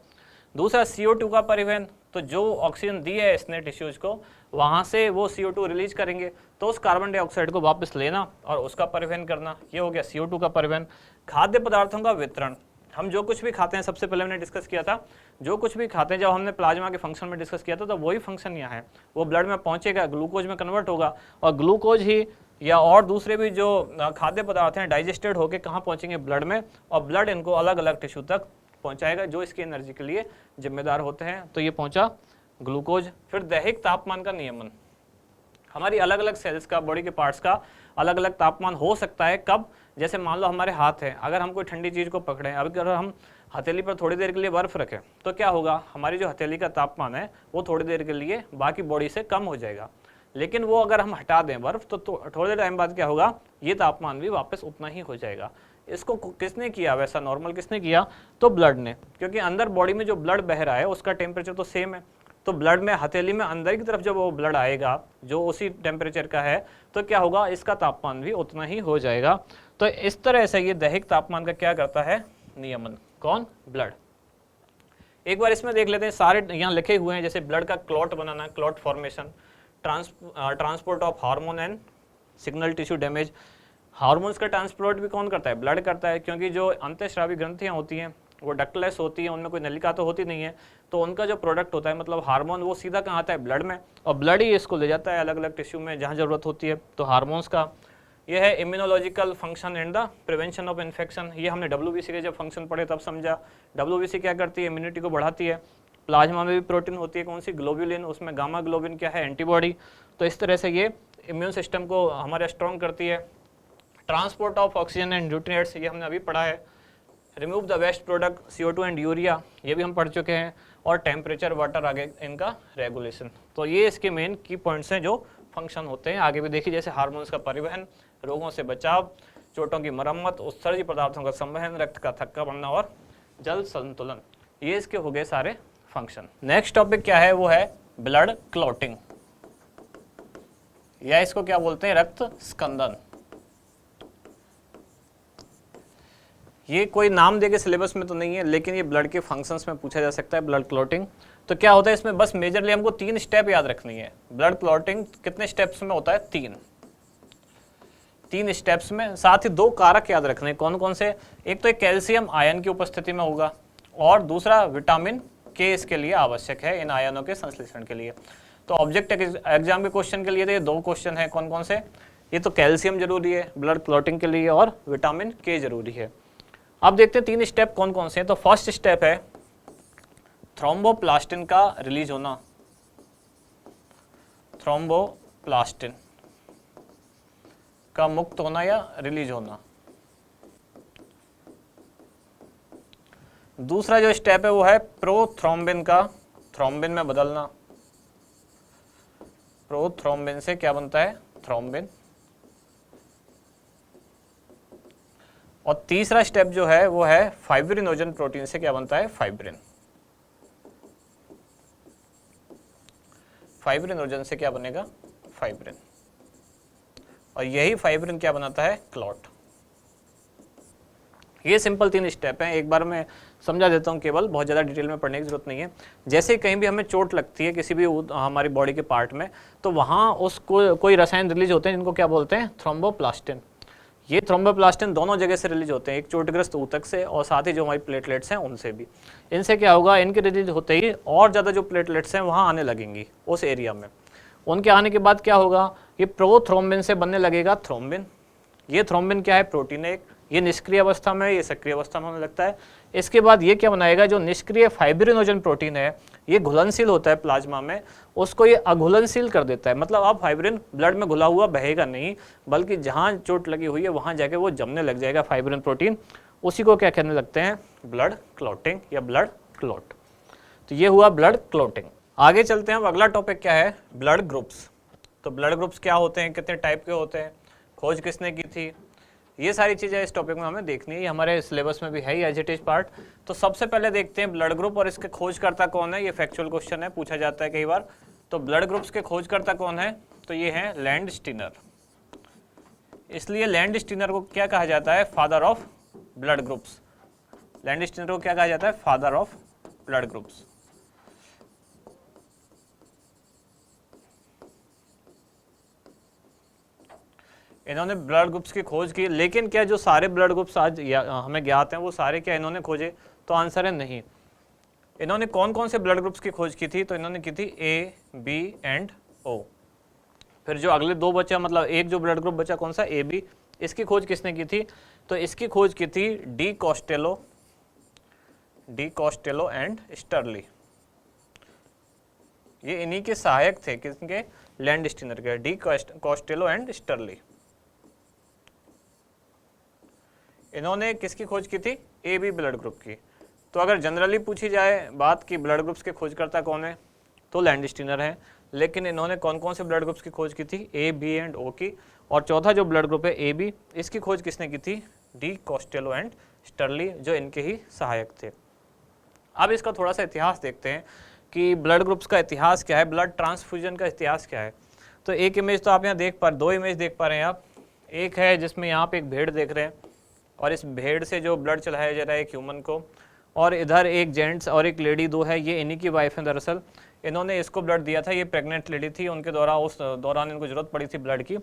दूसरा CO2 का परिवहन, तो जो ऑक्सीजन दी है इसने टिश्यूज को, वहाँ से वो CO2 रिलीज करेंगे, तो उस कार्बन डाइऑक्साइड को वापस लेना और उसका परिवहन करना, ये हो गया CO2 का परिवहन। खाद्य पदार्थों का वितरण, हम जो कुछ भी खाते हैं, सबसे पहले हमने डिस्कस किया था, जो कुछ भी खाते हैं, जब हमने प्लाज्मा के फंक्शन में डिस्कस किया था, तो वही फंक्शन यहाँ है, वो ब्लड में पहुँचेगा, ग्लूकोज में कन्वर्ट होगा, और ग्लूकोज ही या और दूसरे भी जो खाद्य पदार्थ हैं डाइजेस्टेड होकर कहाँ पहुँचेंगे, ब्लड में, और ब्लड इनको अलग अलग टिश्यू तक पहुंचाएगा जो इसकी एनर्जी के लिए जिम्मेदार होते हैं। तो ये पहुंचा ग्लूकोज। फिर दैहिक तापमान का नियमन, हमारी अलग अलग सेल्स का, बॉडी के पार्ट्स का अलग अलग तापमान हो सकता है। कब, जैसे मान लो हमारे हाथ है, अगर हम कोई ठंडी चीज़ को पकड़ें, अगर हम हथेली पर थोड़ी देर के लिए बर्फ रखें, तो क्या होगा, हमारी जो हथेली का तापमान है वो थोड़ी देर के लिए बाकी बॉडी से कम हो जाएगा। लेकिन वो अगर हम हटा दें बर्फ, तो थोड़ी देर टाइम बाद क्या होगा, ये तापमान भी वापस उतना ही हो जाएगा। इसको किसने किया वैसा नॉर्मल, किसने किया, तो ब्लड ने, क्योंकि अंदर बॉडी में जो ब्लड बह रहा है उसका टेम्परेचर तो सेम है। तो ब्लड में, हथेली में अंदर की तरफ जब वो ब्लड आएगा जो उसी टेम्परेचर का है, तो क्या होगा, इसका तापमान भी उतना ही हो जाएगा। तो इस तरह से ये दैहिक तापमान का क्या करता है, नियमन, कौन, ब्लड। एक बार इसमें देख लेते हैं, सारे यहाँ लिखे हुए हैं, जैसे ब्लड का clot banana, clot formation, transport of hormone and signal tissue damage. Hormones का ट्रांसपोर्ट भी कौन करता है, ब्लड करता है, क्योंकि जो अंतःस्रावी ग्रंथियाँ होती हैं वो डक्टलेस होती हैं, उनमें कोई नलिका तो होती नहीं है, तो उनका जो प्रोडक्ट होता है, मतलब हार्मोन, वो सीधा कहाँ आता है, ब्लड में, और ब्लड ही इसको ले जाता है अलग अलग टिश्यू में जहाँ जरूरत होती है। तो हार्मोन्स का ये है immunological function and the prevention of infection. ये हमने डब्ल्यूबीसी के जब फंक्शन पढ़े तब समझा। डब्ल्यूबीसी क्या करती है, इम्यूनिटी को बढ़ाती है। प्लाज्मा में भी प्रोटीन होती है, कौन सी, ग्लोब्यूलिन, उसमें गामा ग्लोबिन क्या है, एंटीबॉडी। तो इस तरह से ये इम्यून सिस्टम को हमारे स्ट्रॉन्ग करती है। Transport of oxygen and nutrients, ये हमने अभी पढ़ा है। Remove the waste product CO2 and urea, ये भी हम पढ़ चुके हैं। और टेम्परेचर वाटर आगे इनका रेगुलेशन। तो ये इसके मेन की पॉइंट्स हैं जो फंक्शन होते हैं। आगे भी देखिए, जैसे हार्मोन्स का परिवहन, रोगों से बचाव, चोटों की मरम्मत, उत्सर्जी पदार्थों का संवहन, रक्त का थक्का बनना और जल संतुलन, ये इसके हो गए सारे फंक्शन। नेक्स्ट टॉपिक क्या है, वो है ब्लड क्लॉटिंग, या इसको क्या बोलते हैं, रक्त स्कंदन। ये कोई नाम देके सिलेबस में तो नहीं है, लेकिन ये ब्लड के फंक्शंस में पूछा जा सकता है, ब्लड क्लॉटिंग। तो क्या होता है इसमें, बस मेजरली हमको 3 स्टेप याद रखनी है। ब्लड क्लॉटिंग कितने स्टेप्स में होता है, 3 स्टेप्स में। साथ ही 2 कारक याद रखने हैं, कौन कौन से, एक तो एक कैल्शियम आयन की उपस्थिति में होगा, और दूसरा विटामिन के इसके लिए आवश्यक है, इन आयनों के संश्लेषण के लिए। तो ऑब्जेक्ट एग्जाम के क्वेश्चन के लिए तो ये 2 क्वेश्चन है, कौन कौन से, ये तो कैल्शियम जरूरी है ब्लड क्लॉटिंग के लिए, और विटामिन के जरूरी है। अब देखते हैं 3 स्टेप कौन कौन से हैं। तो फर्स्ट स्टेप है थ्रोम्बोप्लास्टिन का रिलीज होना, थ्रोम्बोप्लास्टिन का मुक्त होना या रिलीज होना। दूसरा जो स्टेप है वो है प्रोथ्रोम्बिन का थ्रोम्बिन में बदलना, प्रोथ्रोम्बिन से क्या बनता है, थ्रोम्बिन। और तीसरा स्टेप जो है वो है फाइब्रिनोजन प्रोटीन से क्या बनता है, फाइब्रिन। फाइब्रिनोजन से क्या बनेगा, फाइब्रिन। और यही फाइब्रिन क्या बनाता है, क्लॉट। ये सिंपल 3 स्टेप हैं, एक बार मैं समझा देता हूँ केवल, बहुत ज़्यादा डिटेल में पढ़ने की जरूरत नहीं है। जैसे कहीं भी हमें चोट लगती है किसी भी हमारी बॉडी के पार्ट में, तो वहाँ उसको कोई रसायन रिलीज होते हैं जिनको क्या बोलते हैं, थ्रोम्बोप्लास्टिन। ये थ्रोम्बोप्लास्टिन दोनों जगह से रिलीज होते हैं, एक चोटग्रस्त ऊतक से और साथ ही जो हमारी प्लेटलेट्स हैं उनसे भी। इनसे क्या होगा, इनके रिलीज होते ही और ज़्यादा जो प्लेटलेट्स हैं वहाँ आने लगेंगी उस एरिया में। उनके आने के बाद क्या होगा, ये प्रोथ्रोम्बिन से बनने लगेगा थ्रोम्बिन। ये थ्रोम्बिन क्या है, प्रोटीन है एक, ये निष्क्रिय अवस्था में, ये सक्रिय अवस्था में होने लगता है। इसके बाद ये क्या बनाएगा, जो निष्क्रिय फाइब्रिनोजन प्रोटीन है ये घुलनशील होता है प्लाज्मा में, उसको ये अघुलनशील कर देता है। मतलब अब फाइब्रिन ब्लड में घुला हुआ बहेगा नहीं, बल्कि जहाँ चोट लगी हुई है वहाँ जाके वो जमने लग जाएगा फाइब्रिन प्रोटीन। उसी को क्या कहने लगते हैं, ब्लड क्लॉटिंग या ब्लड क्लॉट। तो ये हुआ ब्लड क्लॉटिंग। आगे चलते हैं, अब अगला टॉपिक क्या है, ब्लड ग्रुप्स। तो ब्लड ग्रुप्स क्या होते हैं, कितने टाइप के होते हैं, खोज किसने की थी, ये सारी चीज़ें इस टॉपिक में हमें देखनी है। ये हमारे सिलेबस में भी है ही एज इट इज पार्ट। तो सबसे पहले देखते हैं ब्लड ग्रुप और इसके खोजकर्ता कौन है। ये फैक्चुअल क्वेश्चन है, पूछा जाता है कई बार। तो ब्लड ग्रुप्स के खोजकर्ता कौन है, तो ये है लैंडस्टीनर। इसलिए लैंडस्टीनर को क्या कहा जाता है, father of blood groups. Landsteiner को क्या कहा जाता है, फादर ऑफ ब्लड ग्रुप्स। इन्होंने ब्लड ग्रुप्स की खोज की, लेकिन क्या जो सारे ब्लड ग्रुप्स आज हमें ज्ञात हैं वो सारे क्या इन्होंने खोजे, तो आंसर है नहीं। इन्होंने कौन कौन से ब्लड ग्रुप्स की खोज की थी, तो इन्होंने की थी ए, बी एंड ओ। फिर जो अगले 2 बचा, मतलब एक जो ब्लड ग्रुप बचा कौन सा, ए बी, इसकी खोज किसने की थी, तो इसकी खोज की थी डी कॉस्टेलो एंड स्टर्ली। ये इन्हीं के सहायक थे, किसके, लैंडस्टीनर के, डी कॉस्टेलो एंड स्टर्ली। इन्होंने किसकी खोज की थी, ए बी ब्लड ग्रुप की। तो अगर जनरली पूछी जाए बात कि ब्लड ग्रुप्स के खोजकर्ता कौन है, तो लैंडस्टीनर है। लेकिन इन्होंने कौन कौन से ब्लड ग्रुप्स की खोज की थी, ए बी एंड ओ की। और चौथा जो ब्लड ग्रुप है ए बी, इसकी खोज किसने की थी, डी कॉस्टेलो एंड स्टर्ली, जो इनके ही सहायक थे। अब इसका थोड़ा सा इतिहास देखते हैं कि ब्लड ग्रुप्स का इतिहास क्या है, ब्लड ट्रांसफ्यूजन का इतिहास क्या है। तो एक इमेज तो आप यहाँ देख पा, 2 इमेज देख पा रहे हैं आप। एक है जिसमें यहाँ पे एक भेड़ देख रहे हैं, और इस भेड़ से जो ब्लड चढ़ाया जा रहा है एक ह्यूमन को, और इधर एक जेंट्स और एक लेडी 2 है, ये इन्हीं की वाइफ है दरअसल। इन्होंने इसको ब्लड दिया था, ये प्रेग्नेंट लेडी थी, उनके द्वारा उस दौरान इनको जरूरत पड़ी थी ब्लड की।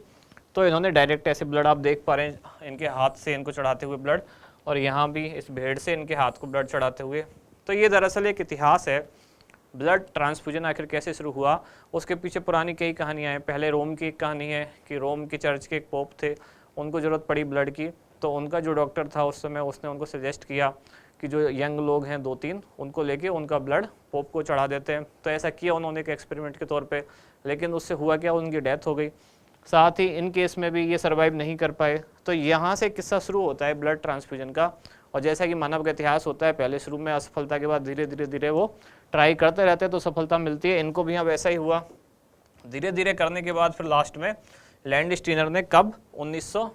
तो इन्होंने डायरेक्ट ऐसे ब्लड आप देख पा रहे हैं इनके हाथ से इनको चढ़ाते हुए ब्लड, और यहाँ भी इस भेड़ से इनके हाथ को ब्लड चढ़ाते हुए। तो ये दरअसल एक इतिहास है, ब्लड ट्रांसफ्यूजन आखिर कैसे शुरू हुआ, उसके पीछे पुरानी कई कहानियाँ हैं। पहले रोम की एक कहानी है कि रोम की चर्च के एक पोप थे, उनको ज़रूरत पड़ी ब्लड की, तो उनका जो डॉक्टर था उस समय उसने उनको सजेस्ट किया कि जो यंग लोग हैं 2-3 उनको लेके उनका ब्लड पोप को चढ़ा देते हैं। तो ऐसा किया उन्होंने एक एक्सपेरिमेंट के तौर पे, लेकिन उससे हुआ क्या, उनकी डेथ हो गई। साथ ही इन केस में भी ये सर्वाइव नहीं कर पाए। तो यहाँ से किस्सा शुरू होता है ब्लड ट्रांसफ्यूजन का। और जैसा कि मानव का इतिहास होता है, पहले शुरू में असफलता के बाद धीरे धीरे वो ट्राई करते रहते हैं तो सफलता मिलती है। इनको भी यहाँ वैसा ही हुआ, धीरे धीरे करने के बाद फिर लास्ट में लैंडस्टीनर ने कब 1900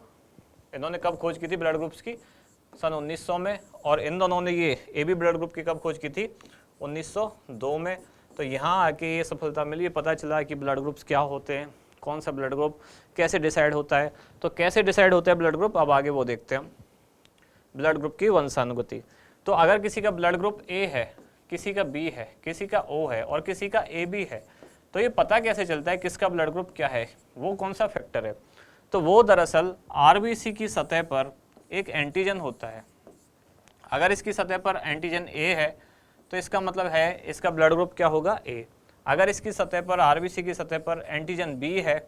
इन्होंने कब खोज की थी ब्लड ग्रुप्स की, सन 1900 में, और इन दोनों ने ये ए बी ब्लड ग्रुप की कब खोज की थी, 1902 में। तो यहाँ आके ये सफलता मिली, पता चला कि ब्लड ग्रुप्स क्या होते हैं, कौन सा ब्लड ग्रुप कैसे डिसाइड होता है। तो कैसे डिसाइड होता है ब्लड ग्रुप, अब आगे वो देखते हैं हम, ब्लड ग्रुप की वंशानुगति। तो अगर किसी का ब्लड ग्रुप ए है, किसी का बी है, किसी का ओ है और किसी का ए बी है, तो ये पता कैसे चलता है किसका ब्लड ग्रुप क्या है, वो कौन सा फैक्टर है। तो वो दरअसल आरबीसी की सतह पर एक एंटीजन होता है। अगर इसकी सतह पर एंटीजन ए है तो इसका मतलब है इसका ब्लड ग्रुप क्या होगा, ए। अगर इसकी सतह पर आरबीसी की सतह पर एंटीजन बी है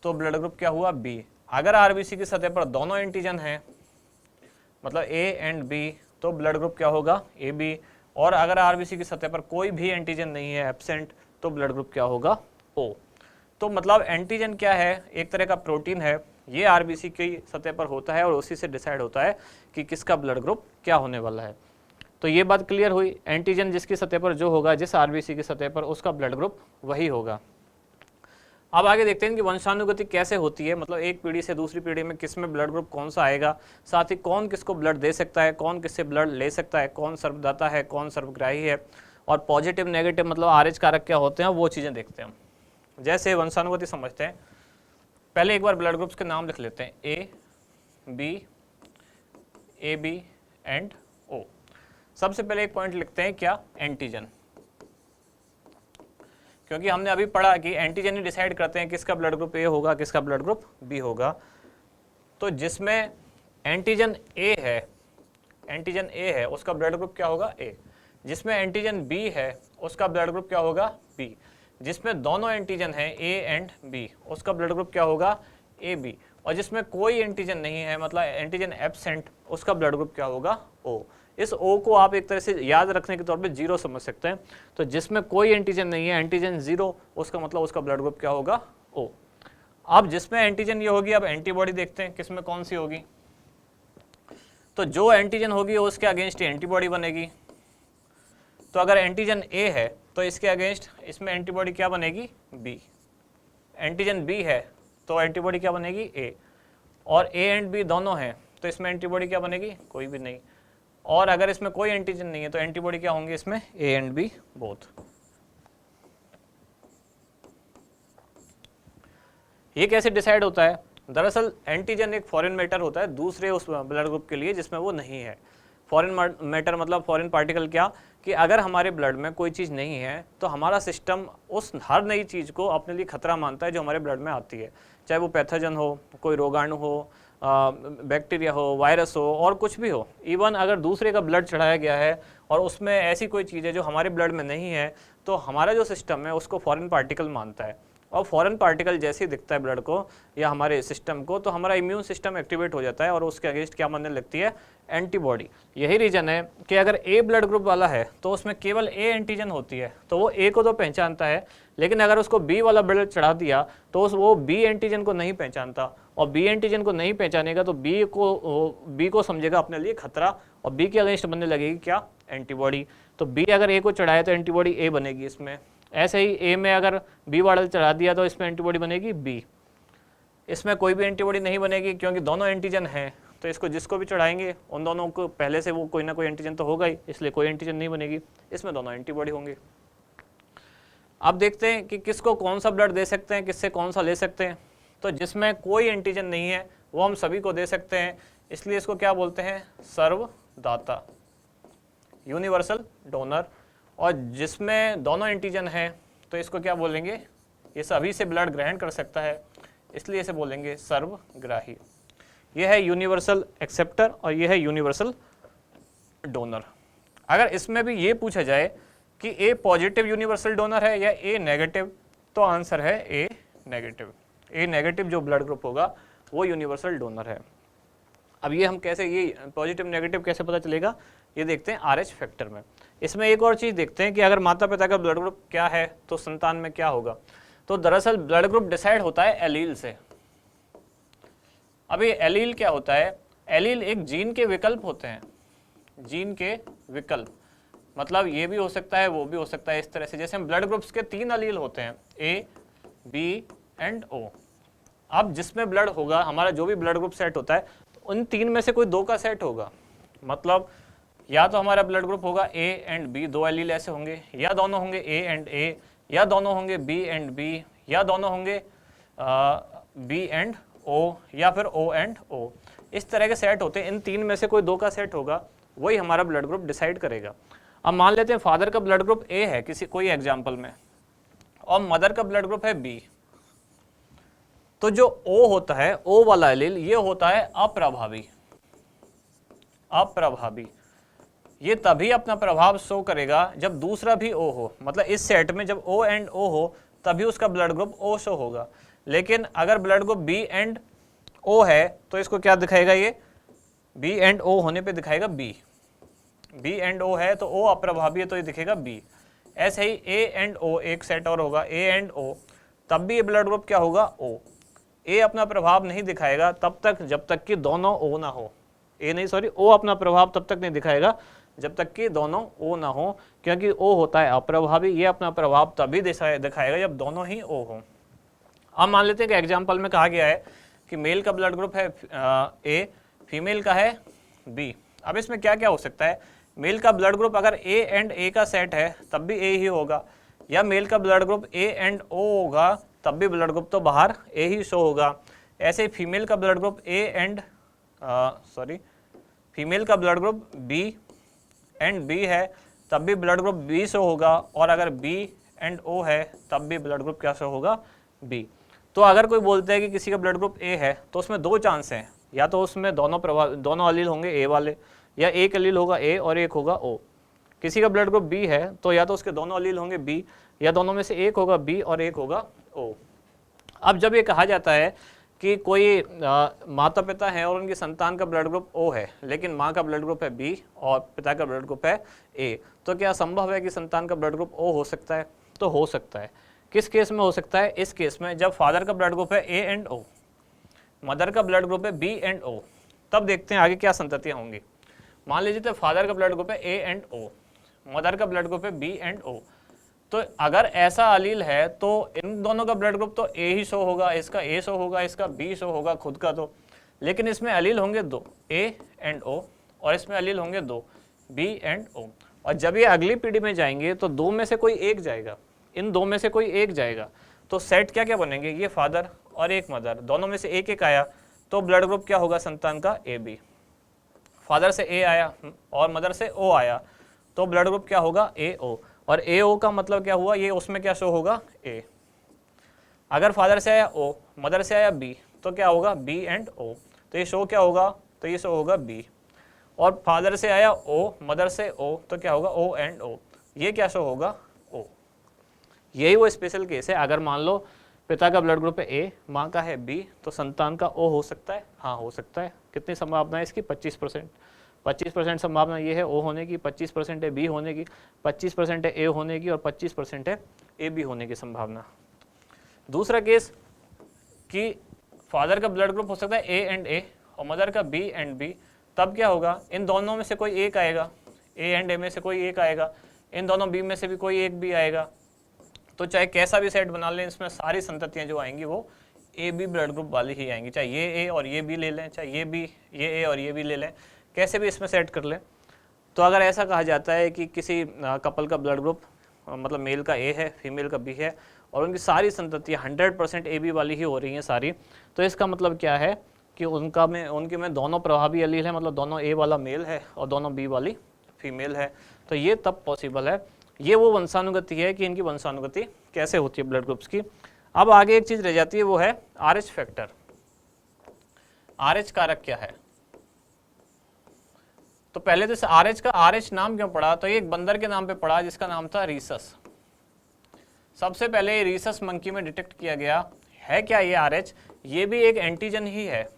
तो ब्लड ग्रुप क्या हुआ, बी। अगर आरबीसी की सतह पर दोनों एंटीजन हैं, मतलब ए एंड बी, तो ब्लड ग्रुप क्या होगा, ए बी। और अगर आरबीसी की सतह पर कोई भी एंटीजन नहीं है, एब्सेंट, तो ब्लड ग्रुप क्या होगा, ओ। तो मतलब एंटीजन क्या है, एक तरह का प्रोटीन है, ये आरबीसी की सतह पर होता है और उसी से डिसाइड होता है कि किसका ब्लड ग्रुप क्या होने वाला है। तो ये बात क्लियर हुई, एंटीजन जिसकी सतह पर जो होगा, जिस आरबीसी की सतह पर, उसका ब्लड ग्रुप वही होगा। अब आगे देखते हैं कि वंशानुगति कैसे होती है, मतलब एक पीढ़ी से दूसरी पीढ़ी में किस में ब्लड ग्रुप कौन सा आएगा, साथ ही कौन किसको ब्लड दे सकता है, कौन किससे ब्लड ले सकता है, कौन सर्वदाता है, कौन सर्वग्राही है, और पॉजिटिव नेगेटिव मतलब आरएच कारक क्या होते हैं, वो चीज़ें देखते हैं। जैसे वंशानुगति समझते हैं, पहले एक बार ब्लड ग्रुप्स के नाम लिख लेते हैं, ए बी एंड ओ। सबसे पहले एक पॉइंट लिखते हैं, क्या, एंटीजन, क्योंकि हमने अभी पढ़ा कि एंटीजन ही डिसाइड करते हैं किसका ब्लड ग्रुप ए होगा, किसका ब्लड ग्रुप बी होगा। तो जिसमें एंटीजन ए है उसका ब्लड ग्रुप क्या होगा, ए। जिसमें एंटीजन बी है उसका ब्लड ग्रुप क्या होगा, बी। जिसमें दोनों एंटीजन हैं ए एंड बी, उसका ब्लड ग्रुप क्या होगा, ए बी। और जिसमें कोई एंटीजन नहीं है, मतलब एंटीजन एब्सेंट, उसका ब्लड ग्रुप क्या होगा, ओ। इस ओ को आप एक तरह से याद रखने के तौर पे जीरो समझ सकते हैं। तो जिसमें कोई एंटीजन नहीं है, एंटीजन जीरो, उसका मतलब उसका ब्लड ग्रुप क्या होगा, ओ। अब जिसमें एंटीजन ये होगी, अब एंटीबॉडी देखते हैं किसमें कौन सी होगी। तो जो एंटीजन होगी उसके अगेंस्ट एंटीबॉडी बनेगी। तो अगर एंटीजन ए है तो इसके अगेंस्ट इसमें एंटीबॉडी क्या बनेगी, बी। एंटीजन बी है तो एंटीबॉडी क्या बनेगी, ए। और ए एंड बी दोनों हैं तो इसमें एंटीबॉडी क्या बनेगी, कोई भी नहीं। और अगर इसमें कोई एंटीजन नहीं है तो एंटीबॉडी क्या होंगी इसमें, ए एंड बी बोथ। ये कैसे डिसाइड होता है, दरअसल एंटीजन एक फॉरेन मैटर होता है दूसरे उस ब्लड ग्रुप के लिए जिसमें वो नहीं है। फॉरेन मैटर मतलब फॉरेन पार्टिकल क्या, कि अगर हमारे ब्लड में कोई चीज़ नहीं है तो हमारा सिस्टम उस हर नई चीज़ को अपने लिए खतरा मानता है जो हमारे ब्लड में आती है, चाहे वो पैथोजन हो, कोई रोगाणु हो, बैक्टीरिया हो, वायरस हो, और कुछ भी हो। इवन अगर दूसरे का ब्लड चढ़ाया गया है और उसमें ऐसी कोई चीज़ है जो हमारे ब्लड में नहीं है, तो हमारा जो सिस्टम है उसको फॉरेन पार्टिकल मानता है। और फॉरेन पार्टिकल जैसे ही दिखता है ब्लड को या हमारे सिस्टम को, तो हमारा इम्यून सिस्टम एक्टिवेट हो जाता है और उसके अगेंस्ट क्या बनने लगती है, एंटीबॉडी। यही रीज़न है कि अगर ए ब्लड ग्रुप वाला है तो उसमें केवल ए एंटीजन होती है, तो वो ए को तो पहचानता है, लेकिन अगर उसको बी वाला ब्लड चढ़ा दिया तो वो बी एंटीजन को नहीं पहचानता, और बी एंटीजन को नहीं पहचानेगा तो बी को समझेगा अपने लिए खतरा, और बी के अगेंस्ट बनने लगेगी क्या, एंटीबॉडी। तो बी अगर ए को चढ़ाए तो एंटीबॉडी ए बनेगी इसमें। ऐसे ही ए में अगर बी वाला चढ़ा दिया तो इसमें एंटीबॉडी बनेगी बी। इसमें कोई भी एंटीबॉडी नहीं बनेगी क्योंकि दोनों एंटीजन हैं, तो इसको जिसको भी चढ़ाएंगे उन दोनों को पहले से वो कोई ना कोई एंटीजन तो होगा ही, इसलिए कोई एंटीजन नहीं बनेगी, इसमें दोनों एंटीबॉडी होंगे। अब देखते हैं कि किसको कौन सा ब्लड दे सकते हैं, किससे कौन सा ले सकते हैं। तो जिसमें कोई एंटीजन नहीं है वो हम सभी को दे सकते हैं, इसलिए इसको क्या बोलते हैं, सर्वदाता, यूनिवर्सल डोनर। और जिसमें दोनों एंटीजन हैं तो इसको क्या बोलेंगे, ये सभी से ब्लड ग्रहण कर सकता है, इसलिए इसे बोलेंगे सर्वग्राही। यह है यूनिवर्सल एक्सेप्टर और यह है यूनिवर्सल डोनर। अगर इसमें भी ये पूछा जाए कि ए पॉजिटिव यूनिवर्सल डोनर है या ए नेगेटिव, तो आंसर है ए नेगेटिव। ए नेगेटिव जो ब्लड ग्रुप होगा वो यूनिवर्सल डोनर है। अब ये हम कैसे, ये पॉजिटिव नेगेटिव कैसे पता चलेगा, ये देखते हैं आरएच फैक्टर में। इसमें एक और चीज़ देखते हैं कि अगर माता पिता का ब्लड ग्रुप क्या है तो संतान में क्या होगा। तो दरअसल ब्लड ग्रुप डिसाइड होता है एलील से। अब ये एलील क्या होता है, एलील एक जीन के विकल्प होते हैं, जीन के विकल्प। मतलब ये भी हो सकता है, वो भी हो सकता है, इस तरह से। जैसे हम ब्लड ग्रुप्स के 3 अलील होते हैं, ए, बी एंड ओ। अब जिसमें ब्लड होगा, हमारा जो भी ब्लड ग्रुप सेट होता है, तो उन 3 में से कोई 2 का सेट होगा। मतलब या तो हमारा ब्लड ग्रुप होगा ए एंड बी, 2 एलील ऐसे होंगे, या दोनों होंगे ए एंड ए, या दोनों होंगे बी एंड बी, या दोनों होंगे बी एंड ओ, या फिर ओ एंड ओ। इस तरह के सेट होते हैं। इन 3 में से कोई 2 का सेट होगा, वही हमारा ब्लड ग्रुप डिसाइड करेगा। अब मान लेते हैं फादर का ब्लड ग्रुप ए है किसी कोई एग्जाम्पल में, और मदर का ब्लड ग्रुप है बी, तो जो O होता है, O वाला एलील, ये होता है अप्रभावी। अप्रभावी ये तभी अपना प्रभाव शो करेगा जब दूसरा भी O हो। मतलब इस सेट में जब O एंड O हो तभी उसका ब्लड ग्रुप O शो होगा। लेकिन अगर blood group B and O है तो इसको क्या दिखाएगा, ये B एंड O होने पे दिखाएगा B। B एंड O है तो O अप्रभावी है तो ये दिखेगा B। ऐसे ही A एंड O, एक सेट और होगा A एंड O, तब भी ये ब्लड ग्रुप क्या होगा, O। A अपना प्रभाव नहीं दिखाएगा तब तक जब तक कि दोनों O ना हो। O अपना प्रभाव तब तक नहीं दिखाएगा जब तक कि दोनों O ना हो, क्योंकि O होता है अप्रभावी। ये अपना प्रभाव तभी दिखाएगा जब दोनों ही O हो। अब मान लेते हैं कि एग्जाम्पल में कहा गया है कि मेल का ब्लड ग्रुप है A, फीमेल का है B। अब इसमें क्या क्या हो सकता है, मेल का ब्लड ग्रुप अगर A एंड A का सेट है तब भी A ही होगा, या मेल का blood group A and O होगा तब भी ब्लड ग्रुप तो बाहर A ही शो होगा। ऐसे ही फीमेल का ब्लड ग्रुप फीमेल का blood group B and B है तब भी ब्लड ग्रुप B शो होगा, और अगर B एंड O है तब भी ब्लड ग्रुप क्या शो होगा, B। तो अगर कोई बोलता है कि किसी का ब्लड ग्रुप A है तो उसमें 2 चांस हैं, या तो उसमें दोनों अलील होंगे A वाले, या एक अलील होगा A और एक होगा O। किसी का ब्लड ग्रुप B है तो या तो उसके दोनों अलील होंगे B, या दोनों में से एक होगा B और एक होगा O। अब जब ये कहा जाता है कि कोई माता पिता है और उनकी संतान का ब्लड ग्रुप O है, लेकिन माँ का ब्लड ग्रुप है B और पिता का ब्लड ग्रुप है A, तो क्या संभव है कि संतान का ब्लड ग्रुप O हो सकता है? तो हो सकता है। किस केस में हो सकता है? इस केस में जब फादर का ब्लड ग्रुप है A एंड O, मदर का ब्लड ग्रुप है B एंड O। तब देखते हैं आगे क्या संततियाँ होंगी। मान लीजिए तो फादर का ब्लड ग्रुप है A एंड O, मदर का ब्लड ग्रुप है B एंड O। तो अगर ऐसा अलील है तो इन दोनों का ब्लड ग्रुप तो A ही शो होगा, इसका A शो होगा, इसका B शो होगा खुद का तो। लेकिन इसमें अलील होंगे 2, A एंड O, और इसमें अलील होंगे 2, B एंड O। और जब ये अगली पीढ़ी में जाएंगे तो 2 में से कोई एक जाएगा, इन 2 में से कोई एक जाएगा। तो सेट क्या क्या बनेंगे, ये फादर और एक मदर, दोनों में से एक एक आया तो ब्लड ग्रुप क्या होगा संतान का, AB। फादर से A आया और मदर से O आया तो ब्लड ग्रुप क्या होगा, AO। और AO का मतलब क्या हुआ, ये उसमें क्या शो होगा, A। अगर फादर से आया O, मदर से आया B, तो क्या होगा B एंड O, तो ये शो क्या होगा, तो ये शो होगा B। और फादर से आया O, मदर से O, तो क्या होगा O एंड O, ये क्या शो होगा, O। यही वो स्पेशल केस है। अगर मान लो पिता का ब्लड ग्रुप है A, माँ का है B, तो संतान का O हो सकता है, हाँ हो सकता है। कितनी संभावना है इसकी, 25%। 25% संभावना ये है O होने की, 25% है B होने की, 25% है A होने की, और 25% है AB होने की संभावना। दूसरा केस कि फादर का ब्लड ग्रुप हो सकता है A एंड A और मदर का B एंड B, तब क्या होगा, इन दोनों में से कोई एक आएगा, A एंड A में से कोई एक आएगा, इन दोनों B में से भी कोई एक भी आएगा। तो चाहे कैसा भी सेट बना लें, इसमें सारी संततियाँ जो आएंगी वो AB ब्लड ग्रुप वाली ही आएंगी, चाहे ये A और ये B ले लें, चाहे ये B, ये A और ये B ले लें, कैसे भी इसमें सेट कर लें। तो अगर ऐसा कहा जाता है कि किसी कपल का ब्लड ग्रुप मतलब मेल का A है, फीमेल का B है, और उनकी सारी संततियाँ 100% AB वाली ही हो रही हैं सारी, तो इसका मतलब क्या है कि उनके में दोनों प्रभावी अलील है, मतलब दोनों A वाला मेल है और दोनों B वाली फीमेल है। तो ये तब पॉसिबल है। ये वो वंशानुगति है कि इनकी वंशानुगति कैसे होती है ब्लड ग्रुप्स की। अब आगे एक चीज़ रह जाती है, वो है RH फैक्टर। RH कारक क्या है? तो पहले तो RH का RH नाम क्यों पड़ा, तो ये एक बंदर के नाम पे पड़ा जिसका नाम था रीसस। सबसे पहले रीसस मंकी में डिटेक्ट किया गया है। क्या ये RH? ये भी एक एंटीजन ही है।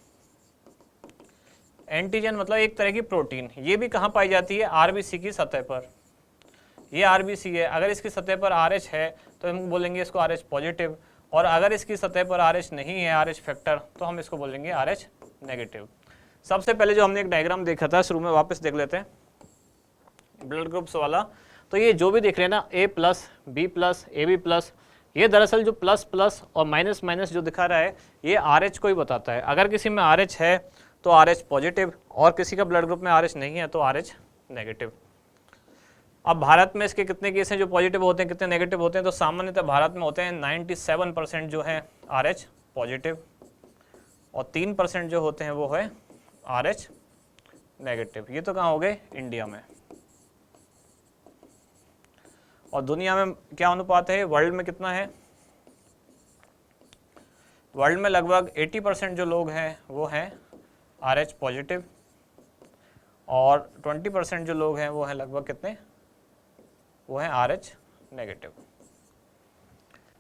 एंटीजन मतलब एक तरह की प्रोटीन। ये भी कहाँ पाई जाती है, RBC की सतह पर। ये RBC है, अगर इसकी सतह पर RH है तो हम बोलेंगे इसको RH पॉजिटिव, और अगर इसकी सतह पर RH नहीं है, RH फैक्टर, तो हम इसको बोलेंगे RH नेगेटिव। सबसे पहले जो हमने एक डायग्राम देखा था शुरू में, वापस देख लेते हैं ब्लड ग्रुप्स वाला। तो ये जो भी देख रहे हैं ना A plus, B plus, AB plus, ये दरअसल जो प्लस प्लस और माइनस माइनस जो दिखा रहा है ये RH को ही बताता है। अगर किसी में RH है तो RH पॉजिटिव, और किसी का ब्लड ग्रुप में RH नहीं है तो RH नेगेटिव। अब भारत में इसके कितने केस हैं जो पॉजिटिव होते हैं, कितने नेगेटिव होते हैं, तो सामान्यतः भारत में होते हैं 97% जो है RH पॉजिटिव, और 3% जो होते हैं वो है RH नेगेटिव। ये तो कहाँ हो गए, इंडिया में। और दुनिया में क्या अनुपात है, वर्ल्ड में कितना है, वर्ल्ड में लगभग 80% जो लोग हैं वो हैं RH पॉजिटिव, और 20% जो लोग हैं वो हैं लगभग कितने, वो हैं RH नेगेटिव।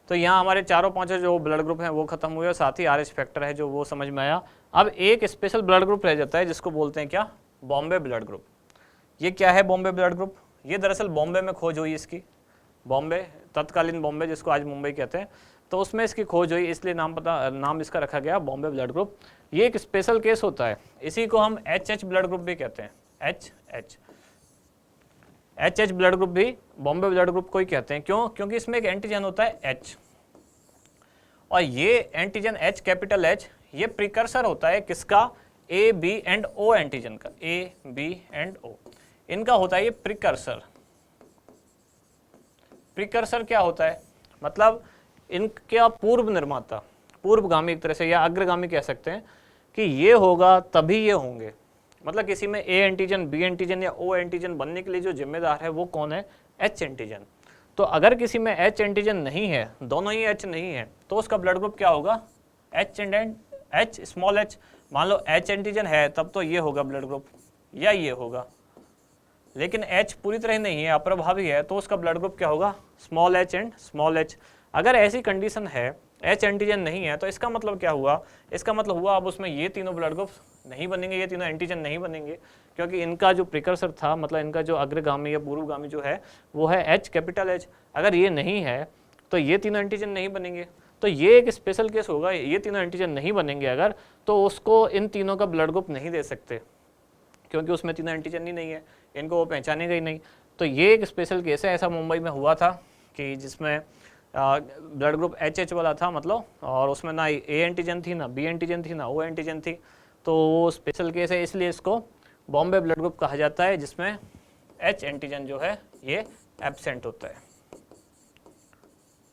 तो यहाँ हमारे चारों पांचों जो ब्लड ग्रुप हैं वो खत्म हुए, और साथ ही RH फैक्टर है जो वो समझ में आया। अब एक स्पेशल ब्लड ग्रुप रह जाता है जिसको बोलते हैं क्या, बॉम्बे ब्लड ग्रुप। ये क्या है बॉम्बे ब्लड ग्रुप, ये दरअसल बॉम्बे में खोज हुई इसकी, बॉम्बे, तत्कालीन बॉम्बे जिसको आज मुंबई कहते हैं, तो उसमें इसकी खोज हुई, इसलिए नाम इसका रखा गया बॉम्बे ब्लड ग्रुप। ये एक स्पेशल केस होता है, इसी को हम HH ब्लड ग्रुप भी कहते हैं, HH ब्लड ग्रुप भी बॉम्बे ब्लड ग्रुप को ही कहते हैं। क्यों, क्योंकि इसमें एक एंटीजन होता है H, और ये एंटीजन H, कैपिटल H, ये प्रिकर्सर होता है किसका, A, B and O antigen का, A, B एंड O, इनका होता है ये प्रिकर्सर। प्रिकर्सर क्या होता है, मतलब इनका पूर्व निर्माता, पूर्वगामी एक तरह से, या अग्रगामी कह सकते हैं कि ये होगा तभी ये होंगे। मतलब किसी में A एंटीजन, B एंटीजन या O एंटीजन बनने के लिए जो जिम्मेदार है वो कौन है, H एंटीजन। तो अगर किसी में H एंटीजन नहीं है, दोनों ही H नहीं है, तो उसका ब्लड ग्रुप क्या होगा, H and H small h। मान लो H एंटीजन है तब तो ये होगा ब्लड ग्रुप, या ये होगा, लेकिन H पूरी तरह नहीं है, अप्रभावी है, तो उसका ब्लड ग्रुप क्या होगा, small h and small h। अगर ऐसी कंडीशन है, H एंटीजन नहीं है, तो इसका मतलब क्या हुआ, इसका मतलब हुआ अब उसमें ये तीनों ब्लड ग्रुप नहीं बनेंगे, ये तीनों एंटीजन नहीं बनेंगे, क्योंकि इनका जो प्रिकर्सर था, मतलब इनका जो अग्रगामी या पूर्वगामी जो है वो है H, कैपिटल H। अगर ये नहीं है तो ये तीनों एंटीजन नहीं बनेंगे। तो ये एक स्पेशल केस होगा, ये तीनों एंटीजन नहीं बनेंगे अगर, तो उसको इन तीनों का ब्लड ग्रुप नहीं दे सकते, क्योंकि उसमें तीनों एंटीजन ही नहीं है, इनको वो पहचानेगा ही नहीं। तो ये एक स्पेशल केस है, ऐसा मुंबई में हुआ था कि जिसमें ब्लड ग्रुप HH वाला था, मतलब, और उसमें ना A एंटीजन थी, ना B एंटीजन थी, ना O एंटीजन थी, तो वो स्पेशल केस है, इसलिए इसको बॉम्बे ब्लड ग्रुप कहा जाता है, जिसमें H एंटीजन जो है ये एब्सेंट होता है।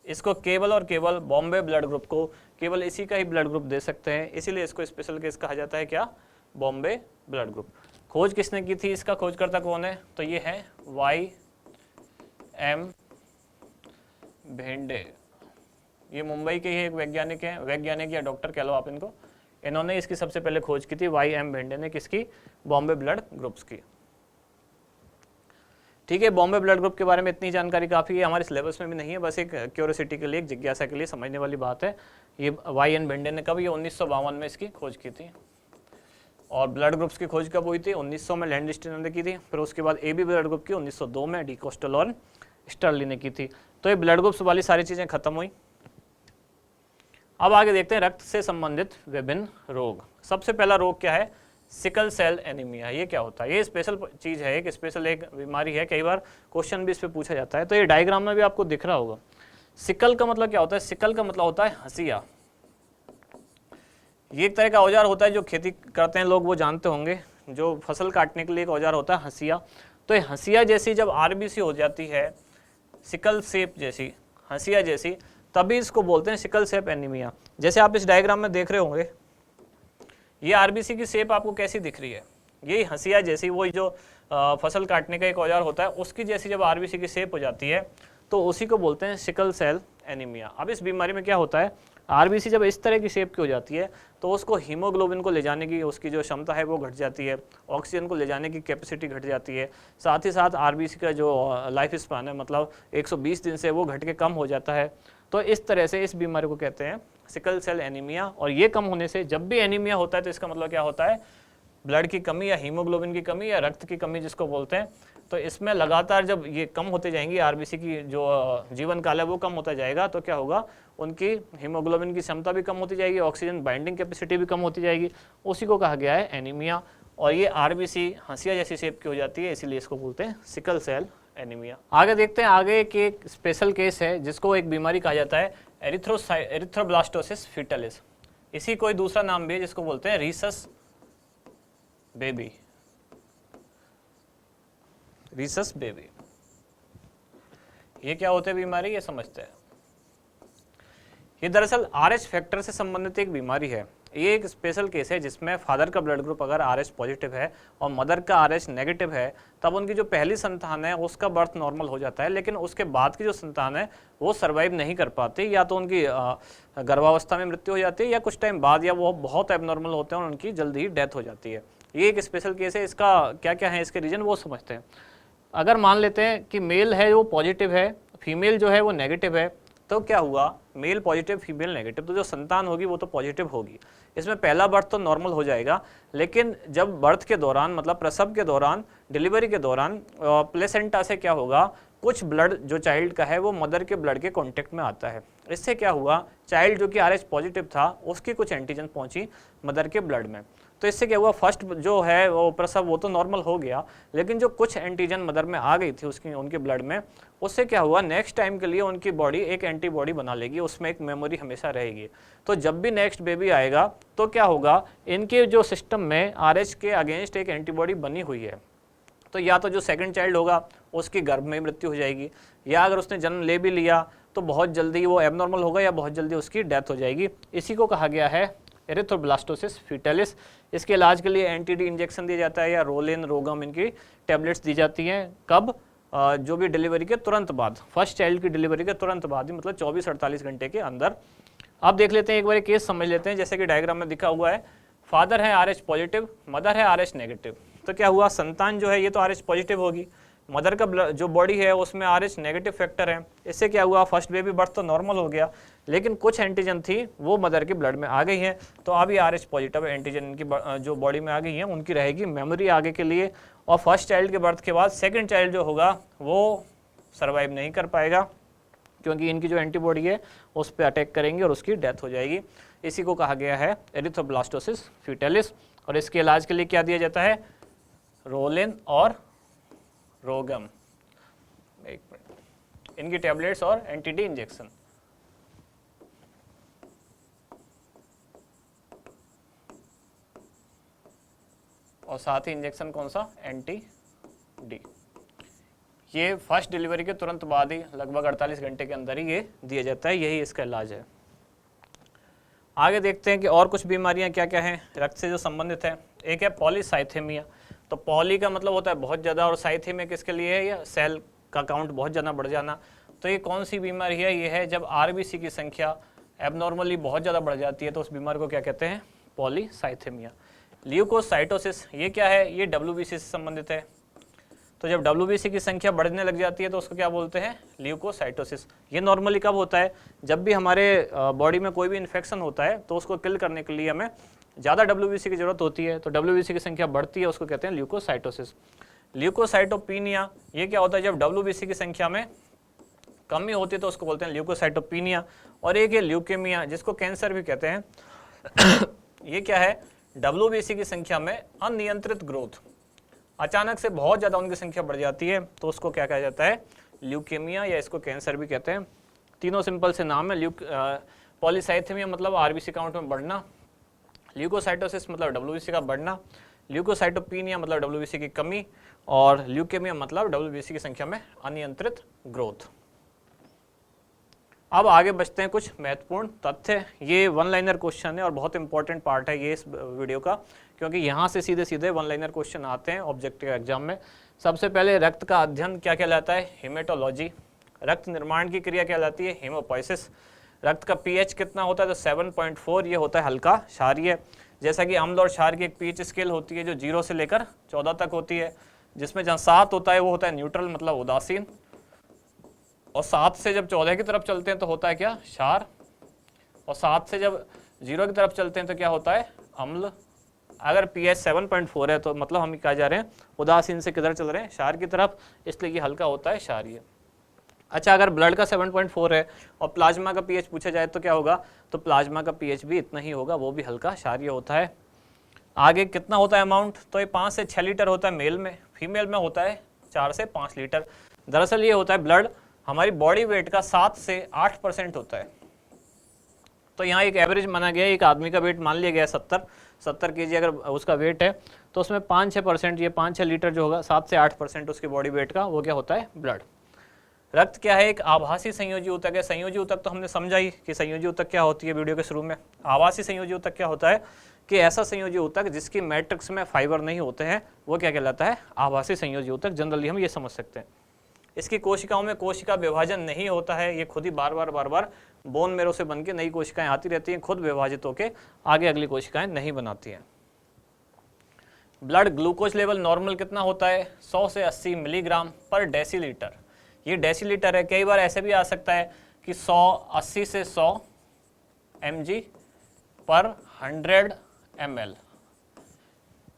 इसको केवल और केवल बॉम्बे ब्लड ग्रुप को केवल इसी का ही ब्लड ग्रुप दे सकते हैं, इसीलिए इसको स्पेशल केस कहा जाता है, क्या, बॉम्बे ब्लड ग्रुप। खोज किसने की थी, इसका खोजकर्ता कौन है, तो ये है Y.M. भेंडे। ये मुंबई के ही एक वैज्ञानिक हैं, वैज्ञानिक या डॉक्टर कह लो आप इनको, इन्होंने इसकी सबसे पहले खोज की थी, Y.M. भेंडे ने, किसकी, बॉम्बे ब्लड ग्रुप्स की। ठीक है, बॉम्बे ब्लड ग्रुप के बारे में इतनी जानकारी काफ़ी है, हमारे सिलेबस में भी नहीं है, बस एक क्यूरियोसिटी के लिए, एक जिज्ञासा के लिए समझने वाली बात है। ये Y.M. भेंडे ने कब, ये 1952 में इसकी खोज की थी। और ब्लड ग्रुप्स की खोज कब हुई थी, 1900 में लैंडस्टीनर ने की थी, फिर उसके बाद AB ब्लड ग्रुप की 1902 में डी कोस्टल और स्टर्ली ने की थी। तो ये ब्लड ग्रुप्स वाली सारी चीज़ें खत्म हुई। अब आगे देखते हैं रक्त से संबंधित विभिन्न रोग। सबसे पहला रोग क्या है, सिकल सेल एनीमिया। ये क्या होता है, ये स्पेशल चीज़ है, एक स्पेशल एक बीमारी है, कई बार क्वेश्चन भी इस पर पूछा जाता है। तो ये डायग्राम में भी आपको दिख रहा होगा। सिकल का मतलब क्या होता है, सिकल का मतलब होता है हंसिया। ये एक तरह का औजार होता है, जो खेती करते हैं लोग वो जानते होंगे, जो फसल काटने के लिए एक औजार होता है हंसिया। तो ये हंसिया जैसी जब RBC हो जाती है, सिकल सेप जैसी, हंसिया जैसी, तभी इसको बोलते हैं सिकल सेप एनीमिया। जैसे आप इस डायग्राम में देख रहे होंगे, ये RBC की शेप आपको कैसी दिख रही है, यही हंसिया जैसी, वही जो फसल काटने का एक औजार होता है उसकी जैसी जब RBC की शेप हो जाती है तो उसी को बोलते हैं सिकल सेल एनीमिया। अब इस बीमारी में क्या होता है, RBC जब इस तरह की शेप की हो जाती है तो उसको हीमोग्लोबिन को ले जाने की उसकी जो क्षमता है वो घट जाती है, ऑक्सीजन को ले जाने की कैपेसिटी घट जाती है, साथ ही साथ RBC का जो लाइफ स्पैन है, मतलब 120 दिन से वो घट के कम हो जाता है। तो इस तरह से इस बीमारी को कहते हैं सिकल सेल एनीमिया। और ये कम होने से, जब भी एनीमिया होता है तो इसका मतलब क्या होता है, ब्लड की कमी या हीमोग्लोबिन की कमी या रक्त की कमी जिसको बोलते हैं। तो इसमें लगातार जब ये कम होते जाएंगी, RBC की जो जीवन काल है वो कम होता जाएगा, तो क्या होगा, उनकी हीमोग्लोबिन की क्षमता भी कम होती जाएगी, ऑक्सीजन बाइंडिंग कैपेसिटी भी कम होती जाएगी, उसी को कहा गया है एनीमिया। और ये RBC हंसिया जैसी शेप की हो जाती है, इसीलिए इसको बोलते हैं सिकल सेल एनीमिया। आगे देखते हैं, आगे एक स्पेशल केस है जिसको एक बीमारी कहा जाता है एरिथ्रोब्लास्टोसिस फीटलिस। इसी कोई दूसरा नाम भी है जिसको बोलते हैं रीसस बेबी। रीसस बेबी ये क्या होते हैं बीमारी, ये समझते हैं। ये दरअसल RH फैक्टर से संबंधित एक बीमारी है। ये एक स्पेशल केस है जिसमें फादर का ब्लड ग्रुप अगर RH पॉजिटिव है और मदर का RH नेगेटिव है, तब उनकी जो पहली संतान है उसका बर्थ नॉर्मल हो जाता है, लेकिन उसके बाद की जो संतान है वो सर्वाइव नहीं कर पाती, या तो उनकी गर्भावस्था में मृत्यु हो जाती है या कुछ टाइम बाद, या वो बहुत एबनॉर्मल होते हैं और उनकी जल्दी ही डेथ हो जाती है। ये एक स्पेशल केस है। इसका क्या क्या है इसके रीजन वो समझते हैं। अगर मान लेते हैं कि मेल है वो पॉजिटिव है, फीमेल जो है वो नेगेटिव है, तो क्या हुआ, मेल पॉजिटिव फीमेल नेगेटिव, तो जो संतान होगी वो तो पॉजिटिव होगी। इसमें पहला बर्थ तो नॉर्मल हो जाएगा, लेकिन जब बर्थ के दौरान मतलब प्रसव के दौरान, डिलीवरी के दौरान प्लेसेंटा से क्या होगा, कुछ ब्लड जो चाइल्ड का है वो मदर के ब्लड के कांटेक्ट में आता है। इससे क्या हुआ, चाइल्ड जो कि RH पॉजिटिव था उसकी कुछ एंटीजन पहुंची मदर के ब्लड में। तो इससे क्या हुआ, फर्स्ट जो है वो प्रसव वो तो नॉर्मल हो गया, लेकिन जो कुछ एंटीजन मदर में आ गई थी उसकी उनके ब्लड में, उससे क्या हुआ, नेक्स्ट टाइम के लिए उनकी बॉडी एक एंटीबॉडी बना लेगी, उसमें एक मेमोरी हमेशा रहेगी। तो जब भी नेक्स्ट बेबी आएगा तो क्या होगा, इनके जो सिस्टम में RH के अगेंस्ट एक एंटीबॉडी बनी हुई है, तो या तो जो सेकंड चाइल्ड होगा उसकी गर्भ में मृत्यु हो जाएगी, या अगर उसने जन्म ले भी लिया तो बहुत जल्दी वो एबनॉर्मल होगा या बहुत जल्दी उसकी डेथ हो जाएगी। इसी को कहा गया है एरिथ्रोब्लास्टोसिस फीटलिस। इसके इलाज के लिए एंटी-डी इंजेक्शन दिया जाता है या रोलिन, रोगम, इनकी टैबलेट्स दी जाती हैं। कब, जो भी डिलीवरी के तुरंत बाद, फर्स्ट चाइल्ड की डिलीवरी के तुरंत बाद ही, मतलब 24-48 घंटे के अंदर। आप देख लेते हैं, एक बार केस समझ लेते हैं। जैसे कि डायग्राम में दिखा हुआ है, फादर है RH पॉजिटिव, मदर है RH नेगेटिव। तो क्या हुआ, संतान जो है ये तो RH पॉजिटिव होगी, मदर का जो बॉडी है उसमें RH नेगेटिव फैक्टर है। इससे क्या हुआ, फर्स्ट बेबी बर्थ तो नॉर्मल हो गया, लेकिन कुछ एंटीजन थी वो मदर के ब्लड में आ गई हैं, तो अभी RH पॉजिटिव एंटीजन इनकी जो बॉडी में आ गई हैं उनकी रहेगी मेमोरी आगे के लिए। और फर्स्ट चाइल्ड के बर्थ के बाद सेकंड चाइल्ड जो होगा वो सर्वाइव नहीं कर पाएगा, क्योंकि इनकी जो एंटीबॉडी है उस पर अटैक करेंगे और उसकी डेथ हो जाएगी। इसी को कहा गया है एरिथ्रोब्लास्टोसिस फीटलिस। और इसके इलाज के लिए क्या दिया जाता है, रोलिन और रोगम, एक मिनट, इनकी टैबलेट्स और एंटी-डी इंजेक्शन। और साथ ही इंजेक्शन कौन सा, एंटी-डी। ये फर्स्ट डिलीवरी के तुरंत बाद ही, लगभग 48 घंटे के अंदर ही ये दिया जाता है, यही इसका इलाज है। आगे देखते हैं कि और कुछ बीमारियां क्या क्या हैं रक्त से जो संबंधित है। एक है पॉलीसाइथेमिया। तो पॉली का मतलब होता है बहुत ज़्यादा, और साइथेमिया किसके लिए है, या सेल का काउंट बहुत ज़्यादा बढ़ जाना। तो ये कौन सी बीमारी है, ये है जब RBC की संख्या एबनॉर्मली बहुत ज़्यादा बढ़ जाती है, तो उस बीमारी को क्या कहते हैं, पॉलीसाइथेमिया। ल्यूकोसाइटोसिस, ये क्या है, ये WBC से संबंधित है। तो जब WBC की संख्या बढ़ने लग जाती है तो उसको क्या बोलते हैं, ल्यूकोसाइटोसिस। ये नॉर्मली कब होता है, जब भी हमारे बॉडी में कोई भी इन्फेक्शन होता है तो उसको किल करने के लिए हमें ज़्यादा WBC की जरूरत होती है, तो WBC की संख्या बढ़ती है, उसको कहते हैं ल्यूकोसाइटोसिस। ल्यूकोसाइटोपिनिया, ये क्या होता है, जब WBC की संख्या में कमी होती है तो उसको बोलते हैं ल्यूकोसाइटोपिनिया। और एक है ल्यूकेमिया, जिसको कैंसर भी कहते हैं। ये क्या है, WBC की संख्या में अनियंत्रित ग्रोथ, अचानक से बहुत ज़्यादा उनकी संख्या बढ़ जाती है, तो उसको क्या कहा जाता है, ल्यूकेमिया, या इसको कैंसर भी कहते हैं। तीनों सिंपल से नाम है। पॉलीसाइथेमिया मतलब RBC काउंट में बढ़ना, ल्यूकोसाइटोसिस मतलब WBC का बढ़ना, ल्यूकोसाइटोपिनिया मतलब WBC की कमी, और ल्यूकेमिया मतलब WBC की संख्या में अनियंत्रित ग्रोथ। अब आगे बढ़ते हैं कुछ महत्वपूर्ण तथ्य। ये वन लाइनर क्वेश्चन है और बहुत इंपॉर्टेंट पार्ट है ये इस वीडियो का, क्योंकि यहाँ से सीधे सीधे वन लाइनर क्वेश्चन आते हैं ऑब्जेक्टिव एग्जाम में। सबसे पहले रक्त का अध्ययन क्या कहलाता है, हेमेटोलॉजी। रक्त निर्माण की क्रिया कहलाती है हेमोपोइसिस। रक्त का pH कितना होता है, तो 7.4, ये होता है हल्का क्षारीय। जैसा कि अम्ल और क्षार की एक pH स्केल होती है जो 0 से लेकर 14 तक होती है, जिसमें जहाँ 7 होता है वो होता है न्यूट्रल मतलब उदासीन, और 7 से जब 14 की तरफ चलते हैं तो होता है क्या, क्षार, और 7 से जब 0 की तरफ चलते हैं तो क्या होता है, अम्ल। अगर pH 7.4 है तो मतलब हम क्या जा रहे हैं, उदासीन से किधर चल रहे हैं, क्षार की तरफ, इसलिए ये हल्का होता है क्षारीय। अच्छा, अगर ब्लड का 7.4 है और प्लाज्मा का pH पूछा जाए तो क्या होगा, तो प्लाज्मा का pH भी इतना ही होगा, वो भी हल्का क्षारीय होता है। आगे कितना होता है अमाउंट, तो ये 5 से 6 लीटर होता है मेल में, फीमेल में होता है 4 से 5 लीटर। दरअसल ये होता है ब्लड हमारी बॉडी वेट का 7 से 8% होता है। तो यहाँ एक एवरेज माना गया, एक आदमी का वेट मान लिया गया 70 केजी अगर उसका वेट है, तो उसमें 5-6%, ये 5-6 लीटर जो होगा 7 से 8% उसकी बॉडी वेट का, वो क्या होता है? ब्लड। रक्त क्या है? एक आभासी संयोजी ऊतक है। संयोजी ऊतक तो हमने समझा ही कि संयोजी ऊतक क्या होती है वीडियो के शुरू में। आभासी संयोजी ऊतक क्या होता है कि ऐसा संयोजी ऊतक जिसकी मैट्रिक्स में फाइबर नहीं होते हैं, वो क्या कहलाता है? आभासी संयोजी ऊतक। जनरली हम ये समझ सकते हैं। इसकी कोशिकाओं में कोशिका विभाजन नहीं होता है, ये खुद ही बार बार बोन मेरो से बन के नई कोशिकाएं आती रहती हैं, खुद विभाजित होकर आगे अगली कोशिकाएं नहीं बनाती हैं। ब्लड ग्लूकोज लेवल नॉर्मल कितना होता है? 100 से 80 मिलीग्राम पर डेसीलीटर। ये डेसीलीटर है। कई बार ऐसे भी आ सकता है कि 80 से 100 mg पर 100 ml,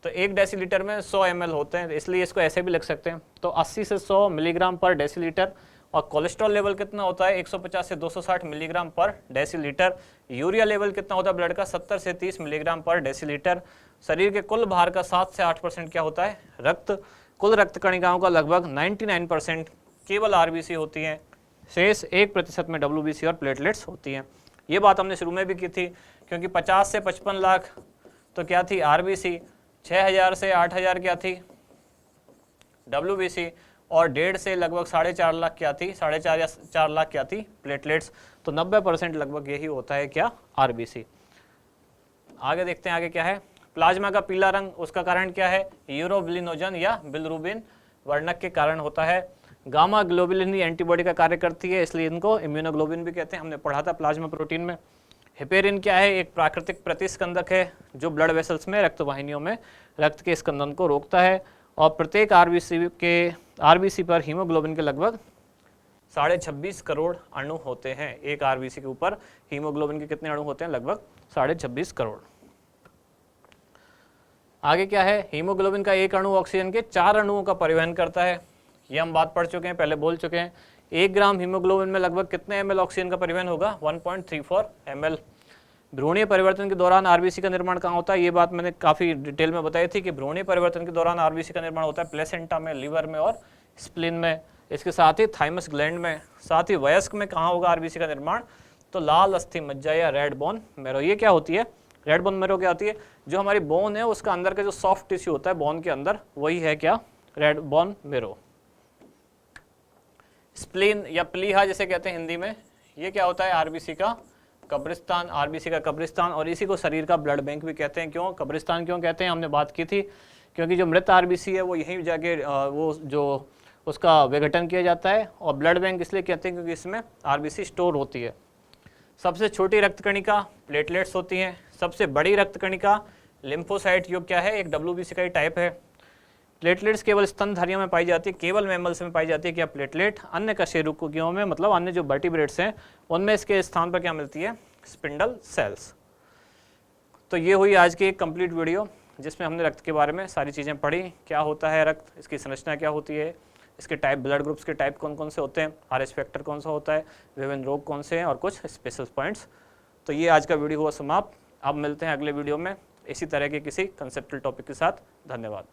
तो 1 डेसीलीटर में 100 ml होते हैं, इसलिए इसको ऐसे भी लिख सकते हैं। तो 80 से 100 मिलीग्राम पर डेसीलीटर। और कोलेस्ट्रॉल लेवल कितना होता है? 150 से 260 मिलीग्राम पर डेसीलीटर। यूरिया लेवल कितना होता है ब्लड का? 70 से 30 मिलीग्राम पर डेसीलीटर। शरीर के कुल भार का 7 से 8% क्या होता है? रक्त। कुल रक्त कणिकाओं का लगभग 99% केवल आरबीसी होती हैं, शेष 1% में डब्ल्यूबीसी और प्लेटलेट्स होती हैं। ये बात हमने शुरू में भी की थी, क्योंकि 50 से 55 लाख तो क्या थी? आरबीसी। 6000 से 8000 क्या थी? डब्ल्यूबीसी। और 1.5 से लगभग 4.5 लाख क्या थी? 4.5 या 4 लाख क्या थी? प्लेटलेट्स। तो 90% लगभग यही होता है क्या? आरबीसी। आगे देखते हैं, आगे क्या है? प्लाज्मा का पीला रंग, उसका कारण क्या है? यूरोबिलिनोजन या बिलिरुबिन वर्णक के कारण होता है। गामा ग्लोबुलिन ही एंटीबॉडी का कार्य करती है, इसलिए इनको इम्यूनोग्लोबिन भी कहते हैं, हमने पढ़ा था प्लाज्मा प्रोटीन में। हेपेरिन क्या है? एक प्राकृतिक प्रतिस्कंदक है जो ब्लड वेसल्स में, रक्त वाहिनियों में रक्त के स्कंदन को रोकता है। और प्रत्येक आरबीसी पर हीमोग्लोबिन के लगभग 26.5 करोड़ अणु होते हैं। एक आरबीसी के ऊपर हीमोग्लोबिन के कितने अणु होते हैं? लगभग 26.5 करोड़। आगे क्या है? हीमोग्लोबिन का एक अणु ऑक्सीजन के 4 अणुओं का परिवहन करता है। ये हम बात पढ़ चुके हैं, पहले बोल चुके हैं। 1 ग्राम हीमोग्लोबिन में लगभग कितने ml ऑक्सीजन का परिवहन होगा? 1.34 ml। भ्रूणीय परिवर्तन के दौरान आरबीसी का निर्माण कहाँ होता है? ये बात मैंने काफ़ी डिटेल में बताई थी कि भ्रूणीय परिवर्तन के दौरान आरबीसी का निर्माण होता है प्लेसेंटा में, लीवर में और स्प्लीन में। इसके साथ ही थाइमस ग्लैंड में। साथ ही वयस्क में कहाँ होगा आरबीसी का निर्माण? तो लाल अस्थि मज्जा या रेड बोन मैरो। ये क्या होती है? रेड बोन मैरो क्या होती है? जो हमारी बोन है उसका अंदर का जो सॉफ्ट टिश्यू होता है बोन के अंदर, वही है क्या? Red bone marrow. स्प्लीन या प्लीहा जिसे कहते हैं हिंदी में, ये क्या होता है? आरबीसी का कब्रिस्तान। आरबीसी का कब्रिस्तान, और इसी को शरीर का ब्लड बैंक भी कहते हैं। क्यों कब्रिस्तान क्यों कहते हैं? हमने बात की थी, क्योंकि जो मृत आरबीसी है वो यहीं जाके वो जो उसका विघटन किया जाता है। और ब्लड बैंक इसलिए कहते हैं क्योंकि इसमें आरबीसी स्टोर होती है। सबसे छोटी रक्त कणिका प्लेटलेट्स होती हैं। सबसे बड़ी रक्त कणिका लिम्फोसाइट, जो क्या है? एक डब्ल्यूबीसी का ही टाइप है। प्लेटलेट्स केवल स्तनधारियों में पाई जाती है, केवल मैमल्स में पाई जाती है क्या प्लेटलेट? अन्य कशेरुकियों में, मतलब अन्य जो वर्टिब्रेट्स हैं उनमें इसके स्थान पर क्या मिलती है? Spindle cells. तो ये हुई आज की एक कंप्लीट वीडियो जिसमें हमने रक्त के बारे में सारी चीज़ें पढ़ी। क्या होता है रक्त, इसकी संरचना क्या होती है, इसके टाइप, ब्लड ग्रुप्स के टाइप कौन कौन से होते हैं, आरएच फैक्टर कौन सा होता है, विभिन्न रोग कौन से हैं, और कुछ स्पेशल पॉइंट्स। तो ये आज का वीडियो हुआ समाप्त। अब मिलते हैं अगले वीडियो में इसी तरह के किसी कंसेप्चुअल टॉपिक के साथ। धन्यवाद।